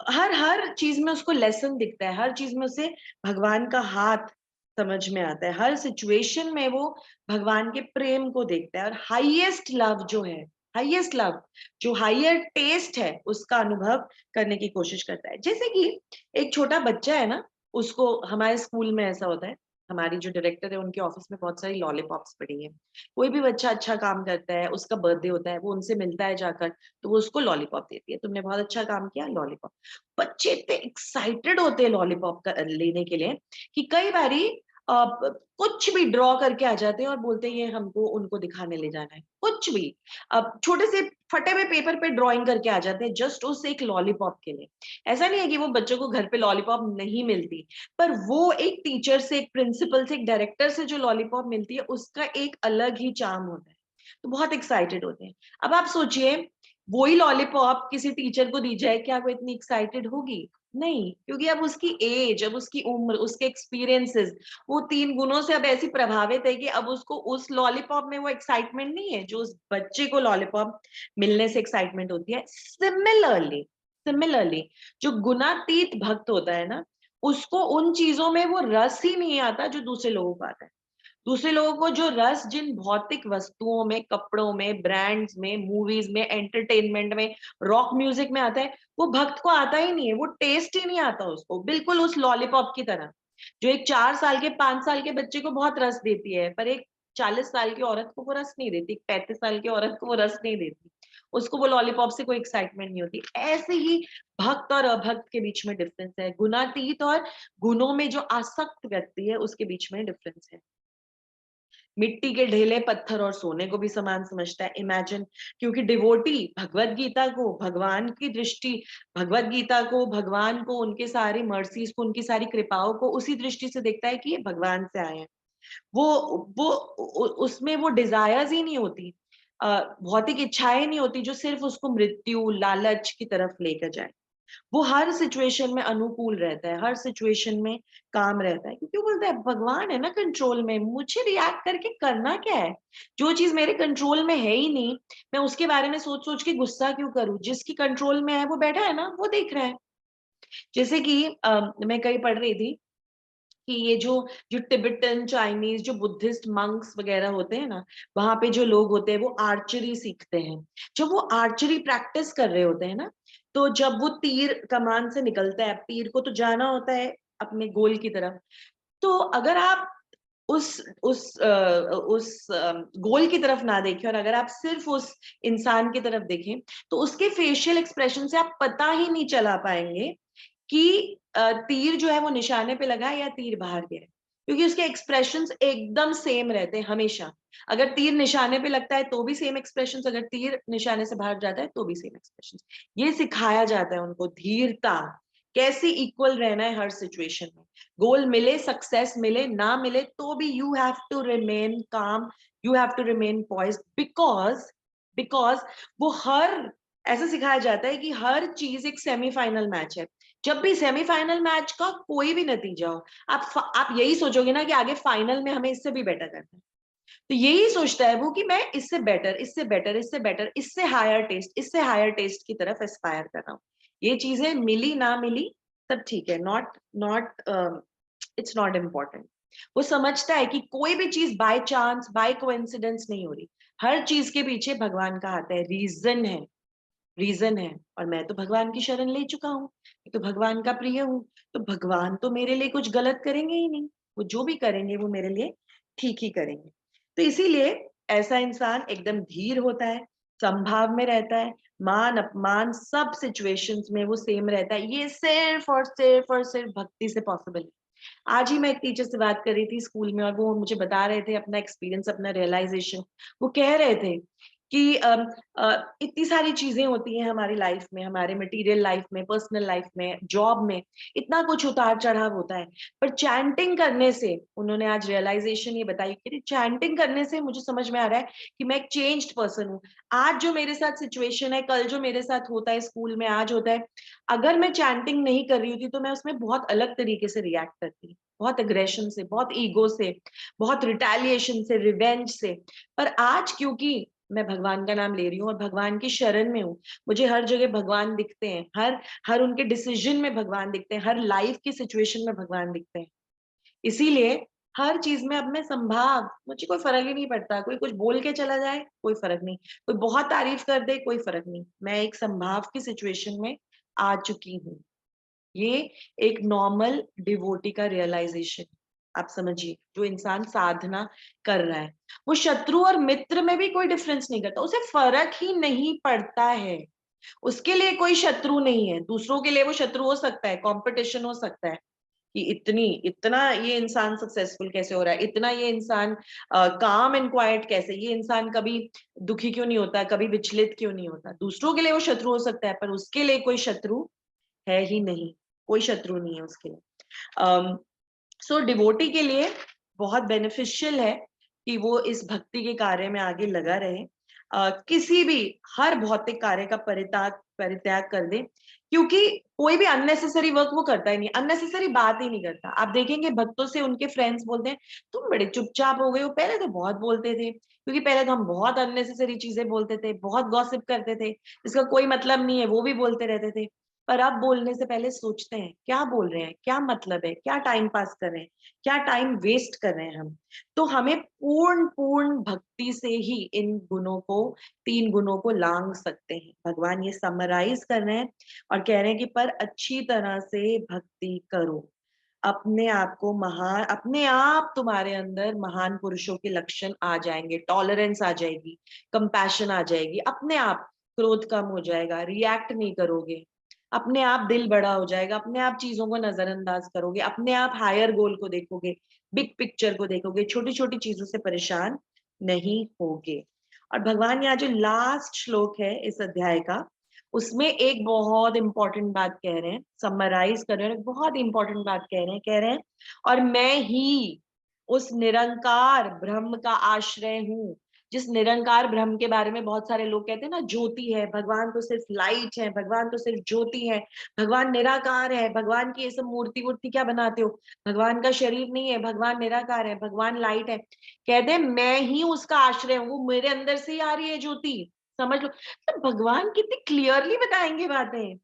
हर हर चीज में उसको लेसन दिखता है, हर चीज में उसे भगवान का हाथ समझ में आता है, हर सिचुएशन में वो भगवान के प्रेम को देखता है, और हाईएस्ट लव जो है, हाईएस्ट लव, जो हायर टेस्ट है, उसका अनुभव करने की कोशिश करता है। जैसे कि एक छोटा बच्चा है ना, उसको हमारे स्कूल में ऐसा होता है, हमारी जो डायरेक्टर है उनके ऑफिस में बहुत सारी लॉलीपॉप्स पड़ी है, कोई भी बच्चा अच्छा काम करता है, उसका बर्थडे होता है, वो उनसे मिलता है जाकर, तो वो उसको लॉलीपॉप देती है, तुमने बहुत अच्छा काम किया, लॉलीपॉप। बच्चे इतने एक्साइटेड होते हैं लॉलीपॉप लेने के लिए कि कई बारी कुछ भी ड्रॉ करके आ जाते हैं और बोलते हैं ये हमको उनको दिखाने ले जाना है, कुछ भी। अब छोटे से फटे हुए पेपर पे ड्राइंग करके आ जाते हैं जस्ट उस एक लॉलीपॉप के लिए। ऐसा नहीं है कि वो बच्चों को घर पे लॉलीपॉप नहीं मिलती, पर वो एक टीचर से, एक प्रिंसिपल से, एक डायरेक्टर से जो लॉलीपॉप मिलती है उसका एक अलग ही चार्म होता है, तो बहुत एक्साइटेड होते हैं। अब आप सोचिए वही लॉलीपॉप किसी टीचर को दी जाए, क्या वो इतनी एक्साइटेड होगी? नहीं, क्योंकि अब उसकी एज, अब उसकी उम्र, उसके एक्सपीरियंसेस, वो 3 गुणों से अब ऐसी प्रभावित है कि अब उसको उस लॉलीपॉप में वो एक्साइटमेंट नहीं है जो उस बच्चे को लॉलीपॉप मिलने से एक्साइटमेंट होती है। सिमिलरली, सिमिलरली जो गुणातीत भक्त होता है ना, उसको उन चीजों में वो रस ही नहीं आता जो दूसरे लोगों को आता है। दूसरे लोगों को जो रस जिन भौतिक वस्तुओं में, कपड़ों में, ब्रांड्स में, मूवीज में, एंटरटेनमेंट में, रॉक म्यूजिक में आता है, वो भक्त को आता ही नहीं है, वो टेस्ट ही नहीं आता उसको, बिल्कुल उस लॉलीपॉप की तरह जो एक 4 साल के, 5 साल के बच्चे को बहुत रस देती है, पर एक 40 साल की औरत को वो रस नहीं देती, 35 साल की औरत को वो रस नहीं देती, उसको वो लॉलीपॉप से कोई एक्साइटमेंट नहीं होती। ऐसे ही भक्त और अभक्त के बीच में डिफरेंस है, गुणातीत और गुणों में जो आसक्त व्यक्ति है उसके बीच में डिफरेंस है। मिट्टी के ढेले पत्थर और सोने को भी समान समझता है। इमेजिन, क्योंकि डिवोटी भगवत गीता को, भगवान की दृष्टि, भगवत गीता को, भगवान को, उनके सारी मर्सीज को, उनकी सारी कृपाओं को उसी दृष्टि से देखता है कि ये भगवान से आए हैं। वो उसमें वो डिजायर्स ही नहीं होती, भौतिक इच्छाएं नहीं होती जो सिर्फ उसको मृत्यु, लालच की तरफ लेकर जाए। वो हर सिचुएशन में अनुकूल रहता है, हर सिचुएशन में काम रहता है, क्योंकि वो बोलता है भगवान है ना कंट्रोल में, मुझे रिएक्ट करके करना क्या है? जो चीज मेरे कंट्रोल में है ही नहीं, मैं उसके बारे में सोच सोच के गुस्सा क्यों करूं? जिसकी कंट्रोल में है वो बैठा है ना, वो देख रहा है। जैसे कि मैं कहीं पढ़ रही थी कि ये जो जो तिब्बतन, चाइनीज, जो बुद्धिस्ट मंक्स वगैरह होते हैं ना, वहां पे जो लोग होते हैं वो आर्चरी सीखते हैं। जब वो आर्चरी प्रैक्टिस कर रहे होते हैं ना, तो जब वो तीर कमान से निकलता है, तीर को तो जाना होता है अपने गोल की तरफ। तो अगर आप उस गोल की तरफ ना देखें और अगर आप सिर्फ उस इंसान की तरफ देखें, तो उसके फेशियल एक्सप्रेशन से आप पता ही नहीं चला पाएंगे कि तीर जो है वो निशाने पे लगा है या तीर बाहर गया है, क्योंकि उसके एक्सप्रेशंस एकदम सेम रहते हैं हमेशा। अगर तीर निशाने पे लगता है तो भी सेम एक्सप्रेशंस, अगर तीर निशाने से बाहर जाता है तो भी सेम एक्सप्रेशंस। ये सिखाया जाता है उनको, धीरता, कैसे इक्वल रहना है हर सिचुएशन में। गोल मिले, सक्सेस मिले, ना मिले तो भी you have to remain calm, you have to remain poised, because because वो हर, ऐसा सिखाया जाता है कि हर चीज एक सेमीफाइनल मैच है। जब भी सेमीफाइनल मैच का कोई भी नतीजा हो, आप यही सोचोगे ना कि आगे फाइनल में हमें इससे भी बेटर करना है। तो यही सोचता है वो कि मैं इससे बेटर, इससे बेटर, इससे बेटर, इससे हायर टेस्ट, इससे हायर टेस्ट की तरफ एस्पायर कर रहा हूँ। ये चीजें मिली ना मिली तब ठीक है, not not it's not important. वो समझता है कि कोई भी चीज बाय चांस, बाय कोइंसिडेंस नहीं हो रही। हर चीज के पीछे भगवान का हाथ है, रीजन है, रीजन है। और मैं तो भगवान की शरण ले चुका हूँ, मैं तो भगवान का प्रिय हूँ, तो भगवान तो मेरे लिए कुछ गलत करेंगे ही नहीं। वो जो भी करेंगे वो मेरे लिए ठीक ही करेंगे। तो इसीलिए ऐसा इंसान एकदम धीर होता है, संभाव में रहता है, मान अपमान सब सिचुएशंस में वो सेम रहता है। ये सिर्फ और सिर्फ और सिर्फ भक्ति से पॉसिबल है। आज ही मैं एक टीचर से बात कर रही थी स्कूल में, और वो मुझे बता रहे थे अपना एक्सपीरियंस, अपना रियलाइजेशन। वो कह रहे थे कि इतनी सारी चीजें होती हैं हमारी लाइफ में, हमारे मटेरियल लाइफ में, पर्सनल लाइफ में, जॉब में, इतना कुछ उतार चढ़ाव होता है। पर चैंटिंग करने से, उन्होंने आज रियलाइजेशन ये बताई कि चैंटिंग करने से मुझे समझ में आ रहा है कि मैं एक चेंज्ड पर्सन हूँ। आज जो मेरे साथ सिचुएशन है, कल जो मेरे साथ होता है स्कूल में, आज होता है, अगर मैं चैंटिंग नहीं कर रही होती तो मैं उसमें बहुत अलग तरीके से रिएक्ट करती, बहुत अग्रेशन से, बहुत ईगो से, बहुत रिटेलिएशन से, रिवेंज से। पर आज क्योंकि मैं भगवान का नाम ले रही हूँ और भगवान की शरण में हूँ, मुझे हर जगह भगवान दिखते हैं, हर हर उनके डिसीजन में भगवान दिखते हैं, हर लाइफ की सिचुएशन में भगवान दिखते हैं। इसीलिए हर चीज में अब मैं संभाव, मुझे कोई फर्क ही नहीं पड़ता, कोई कुछ बोल के चला जाए कोई फर्क नहीं, कोई बहुत तारीफ कर दे कोई फर्क नहीं, मैं एक संभाव की सिचुएशन में आ चुकी हूँ। ये एक नॉर्मल डिवोटी का रियलाइजेशन। आप समझिए, जो इंसान साधना कर रहा है वो शत्रु और मित्र में भी कोई डिफरेंस नहीं करता, उसे फर्क ही नहीं पड़ता है। उसके लिए कोई शत्रु नहीं है, दूसरों के लिए वो शत्रु हो सकता है, कंपटीशन हो सकता है कि इतना ये इंसान सक्सेसफुल कैसे हो रहा है, इतना ये इंसान काम एंड क्वाइट कैसे, ये इंसान कभी दुखी क्यों नहीं होता, कभी विचलित क्यों नहीं होता। दूसरों के लिए वो शत्रु हो सकता है, पर उसके लिए कोई शत्रु है ही नहीं, कोई शत्रु नहीं है उसके लिए। सो डिवोटी के लिए बहुत बेनिफिशियल है कि वो इस भक्ति के कार्य में आगे लगा रहे, किसी भी, हर भौतिक कार्य का परित्याग परित्याग कर दे, क्योंकि कोई भी अननेसेसरी वर्क वो करता ही नहीं, अननेसेसरी बात ही नहीं करता। आप देखेंगे भक्तों से उनके फ्रेंड्स बोलते हैं तुम बड़े चुपचाप हो गए हो, पहले तो बहुत बोलते थे, क्योंकि पहले तो हम बहुत अननेसेसरी चीजें बोलते थे, बहुत गॉसिप करते थे, इसका कोई मतलब नहीं है वो भी बोलते रहते थे। पर अब बोलने से पहले सोचते हैं क्या बोल रहे हैं, क्या मतलब है, क्या टाइम पास कर रहे हैं, क्या टाइम वेस्ट कर रहे हैं हम। तो हमें पूर्ण पूर्ण भक्ति से ही इन गुणों को, तीन गुणों को लांग सकते हैं। भगवान ये समराइज कर रहे हैं और कह रहे हैं कि पर अच्छी तरह से भक्ति करो, अपने आप को महान, अपने आप तुम्हारे अंदर महान पुरुषों के लक्षण आ जाएंगे, टॉलरेंस आ जाएगी, कंपैशन आ जाएगी, अपने आप क्रोध कम हो जाएगा, रिएक्ट नहीं करोगे, अपने आप दिल बड़ा हो जाएगा, अपने आप चीजों को नजरअंदाज करोगे, अपने आप हायर गोल को देखोगे। बिग पिक्चर को देखोगे, छोटी छोटी चीजों से परेशान नहीं होगे। और भगवान यहाँ जो लास्ट श्लोक है इस अध्याय का, उसमें एक बहुत इंपॉर्टेंट बात कह रहे हैं, समराइज कर रहे हैं, बहुत इंपॉर्टेंट बात कह रहे हैं, और मैं ही उस निरंकार ब्रह्म का आश्रय हूँ। जिस निरंकार ब्रह्म के बारे में बहुत सारे लोग कहते हैं ना, ज्योति है, भगवान तो सिर्फ लाइट है, भगवान तो सिर्फ ज्योति है, भगवान निराकार है, भगवान की ये सब मूर्ति वूर्ति क्या बनाते हो, भगवान का शरीर नहीं है, भगवान निराकार है, भगवान लाइट है। कहते हैं मैं ही उसका आश्रय हूँ, वो मेरे अंदर से ही आ रही है ज्योति, समझ लो। तो भगवान कितनी क्लियरली बताएंगे बातें,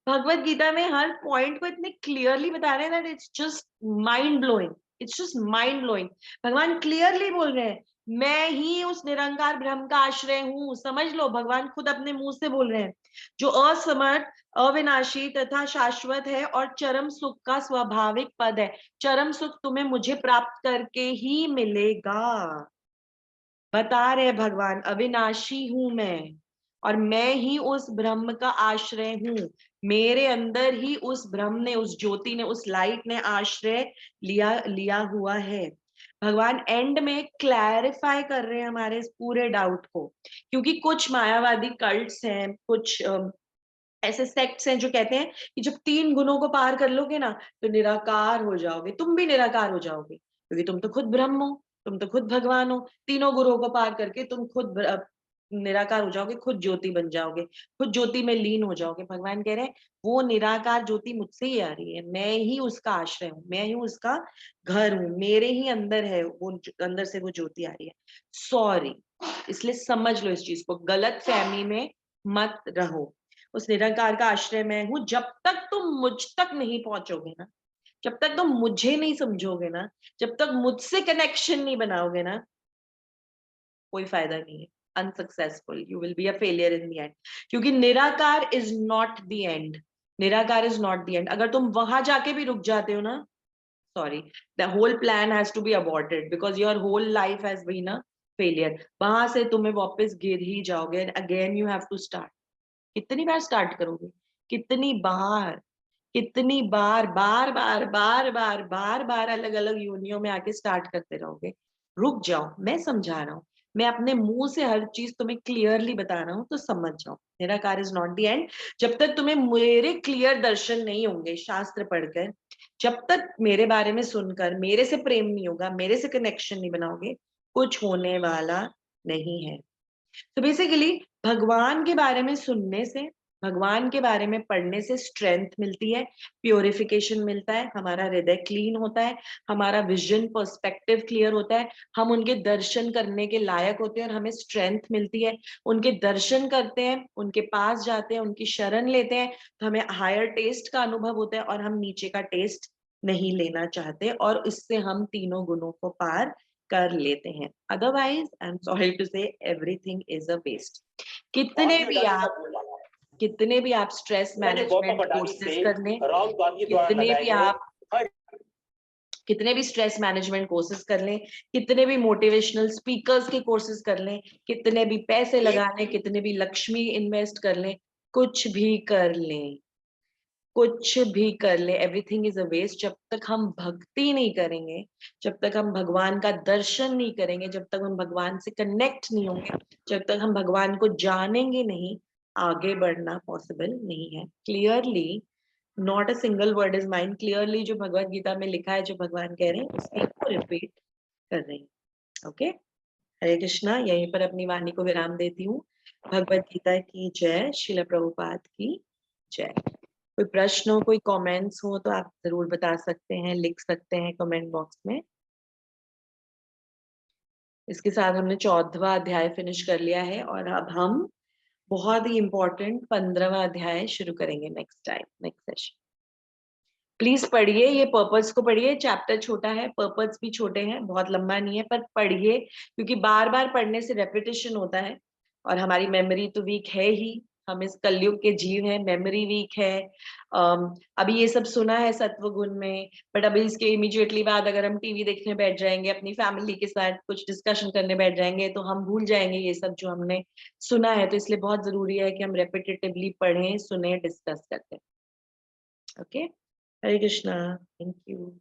भगवत गीता में हर पॉइंट को इतने क्लियरली बता रहे हैं that it's just mind blowing, it's just mind blowing. भगवान क्लियरली बोल रहे हैं मैं ही उस निरंकार ब्रह्म का आश्रय हूँ, समझ लो, भगवान खुद अपने मुंह से बोल रहे हैं, जो असमर्थ, अविनाशी तथा शाश्वत है और चरम सुख का स्वाभाविक पद है। चरम सुख तुम्हें मुझे प्राप्त करके ही मिलेगा, बता रहे भगवान, अविनाशी हूं मैं, और मैं ही उस ब्रह्म का आश्रय हूं। मेरे अंदर ही उस ब्रह्म ने, उस ज्योति ने, उस लाइट ने आश्रय लिया हुआ है। भगवान एंड में क्लैरिफाई कर रहे हैं हमारे इस पूरे डाउट को, क्योंकि कुछ मायावादी कल्ट्स हैं, कुछ ऐसे सेक्ट्स हैं जो कहते हैं कि जब 3 गुणों को पार कर लोगे ना तो निराकार हो जाओगे, तुम भी निराकार हो जाओगे, क्योंकि तुम तो खुद ब्रह्म हो, तुम तो खुद भगवान हो। तीनों गुरुओं को पार करके तुम खुद निराकार हो जाओगे, खुद ज्योति बन जाओगे, खुद ज्योति में लीन हो जाओगे। भगवान कह रहे हैं वो निराकार ज्योति मुझसे ही आ रही है, मैं ही उसका आश्रय हूँ, मैं ही उसका घर हूँ, मेरे ही अंदर है वो, अंदर से वो ज्योति आ रही है। सॉरी, इसलिए समझ लो इस चीज को, गलत फहमी में मत रहो। उस निरंकार का आश्रय मैं हूं। जब तक तुम मुझ तक नहीं पहुंचोगे ना, जब तक तुम मुझे नहीं समझोगे ना, जब तक मुझसे कनेक्शन नहीं बनाओगे ना, कोई फायदा नहीं है, unsuccessful, you will be a failure in the end. क्योंकि निराकार इज नॉट द एंड, निराकार इज नॉट द एंड। अगर तुम वहां जाके भी रुक जाते हो ना, sorry, the whole plan has to be aborted, because your whole life has been a failure. वहां से तुम्हें वापस गिर ही जाओगे, again you have to start. कितनी बार स्टार्ट करोगे, कितनी बार, कितनी बार, बार बार बार बार बार बार अलग अलग योनियों में आके स्टार्ट करते रहोगे। रुक जाओ, मैं समझा रहा हूँ, मैं अपने मुंह से हर चीज तुम्हें क्लियरली बता रहा हूँ, तो समझ जाओ, मेरा car is not the and. जब तक तुम्हें मेरे क्लियर दर्शन नहीं होंगे शास्त्र पढ़कर, जब तक मेरे बारे में सुनकर मेरे से प्रेम नहीं होगा, मेरे से कनेक्शन नहीं बनाओगे, कुछ होने वाला नहीं है। तो बेसिकली भगवान के बारे में सुनने से, भगवान के बारे में पढ़ने से स्ट्रेंथ मिलती है, प्योरिफिकेशन मिलता है, हमारा हृदय क्लीन होता है, हमारा विजन पर्सपेक्टिव क्लियर होता है, हम उनके दर्शन करने के लायक होते हैं और हमें स्ट्रेंथ मिलती है। उनके दर्शन करते हैं, उनके पास जाते हैं, उनकी शरण लेते हैं, तो हमें हायर टेस्ट का अनुभव होता है और हम नीचे का टेस्ट नहीं लेना चाहते, और इससे हम तीनों गुणों को पार कर लेते हैं। Otherwise I am sorry to say everything is a waste. कितने भी आप स्ट्रेस मैनेजमेंट कोर्सेज कर लें, कितने भी आप कितने भी स्ट्रेस मैनेजमेंट कोर्सेज कर लें, कितने भी मोटिवेशनल स्पीकर्स के कोर्सेज कर लें, कितने भी पैसे लगा लें, कितने भी लक्ष्मी इन्वेस्ट कर लें, कुछ भी कर लें, कुछ भी कर ले, एवरीथिंग इज अ वेस्ट। जब तक हम भक्ति नहीं करेंगे, जब तक हम भगवान का दर्शन नहीं करेंगे, जब तक हम भगवान से कनेक्ट नहीं होंगे, जब तक हम भगवान को जानेंगे नहीं, आगे बढ़ना पॉसिबल नहीं है। Clearly, not a single word is mind, clearly जो भगवत गीता में लिखा है, जो भगवान कह रहे हैं, उसी को रिपीट कर रहे हैं। ओके, हरे कृष्णा। यहीं पर अपनी वाणी को विराम देती हूँ। भगवत गीता की जय, श्रील प्रभुपाद की जय। कोई प्रश्न हो, कोई कमेंट्स हो तो आप जरूर बता सकते हैं, लिख सकते हैं कमेंट बॉक्स में। इसके साथ हमने 14वां अध्याय फिनिश कर लिया है और अब हम बहुत ही इंपॉर्टेंट 15वां अध्याय शुरू करेंगे next time, next session. Please पढ़िए, ये पर्पस को पढ़िए, चैप्टर छोटा है, पर्पस भी छोटे हैं, बहुत लंबा नहीं है, पर पढ़िए, क्योंकि बार बार पढ़ने से रेपिटेशन होता है और हमारी मेमोरी तो वीक है ही, हम इस कलयुग के जीव हैं, मेमोरी वीक है। अभी ये सब सुना है सत्व गुण में, बट अभी इसके इमीडिएटली बाद अगर हम टीवी देखने बैठ जाएंगे, अपनी फैमिली के साथ कुछ डिस्कशन करने बैठ जाएंगे, तो हम भूल जाएंगे ये सब जो हमने सुना है। तो इसलिए बहुत जरूरी है कि हम रेपिटेटिवली पढ़ें, सुने, डिस्कस करते हैं। Okay, Hare Krishna, thank you.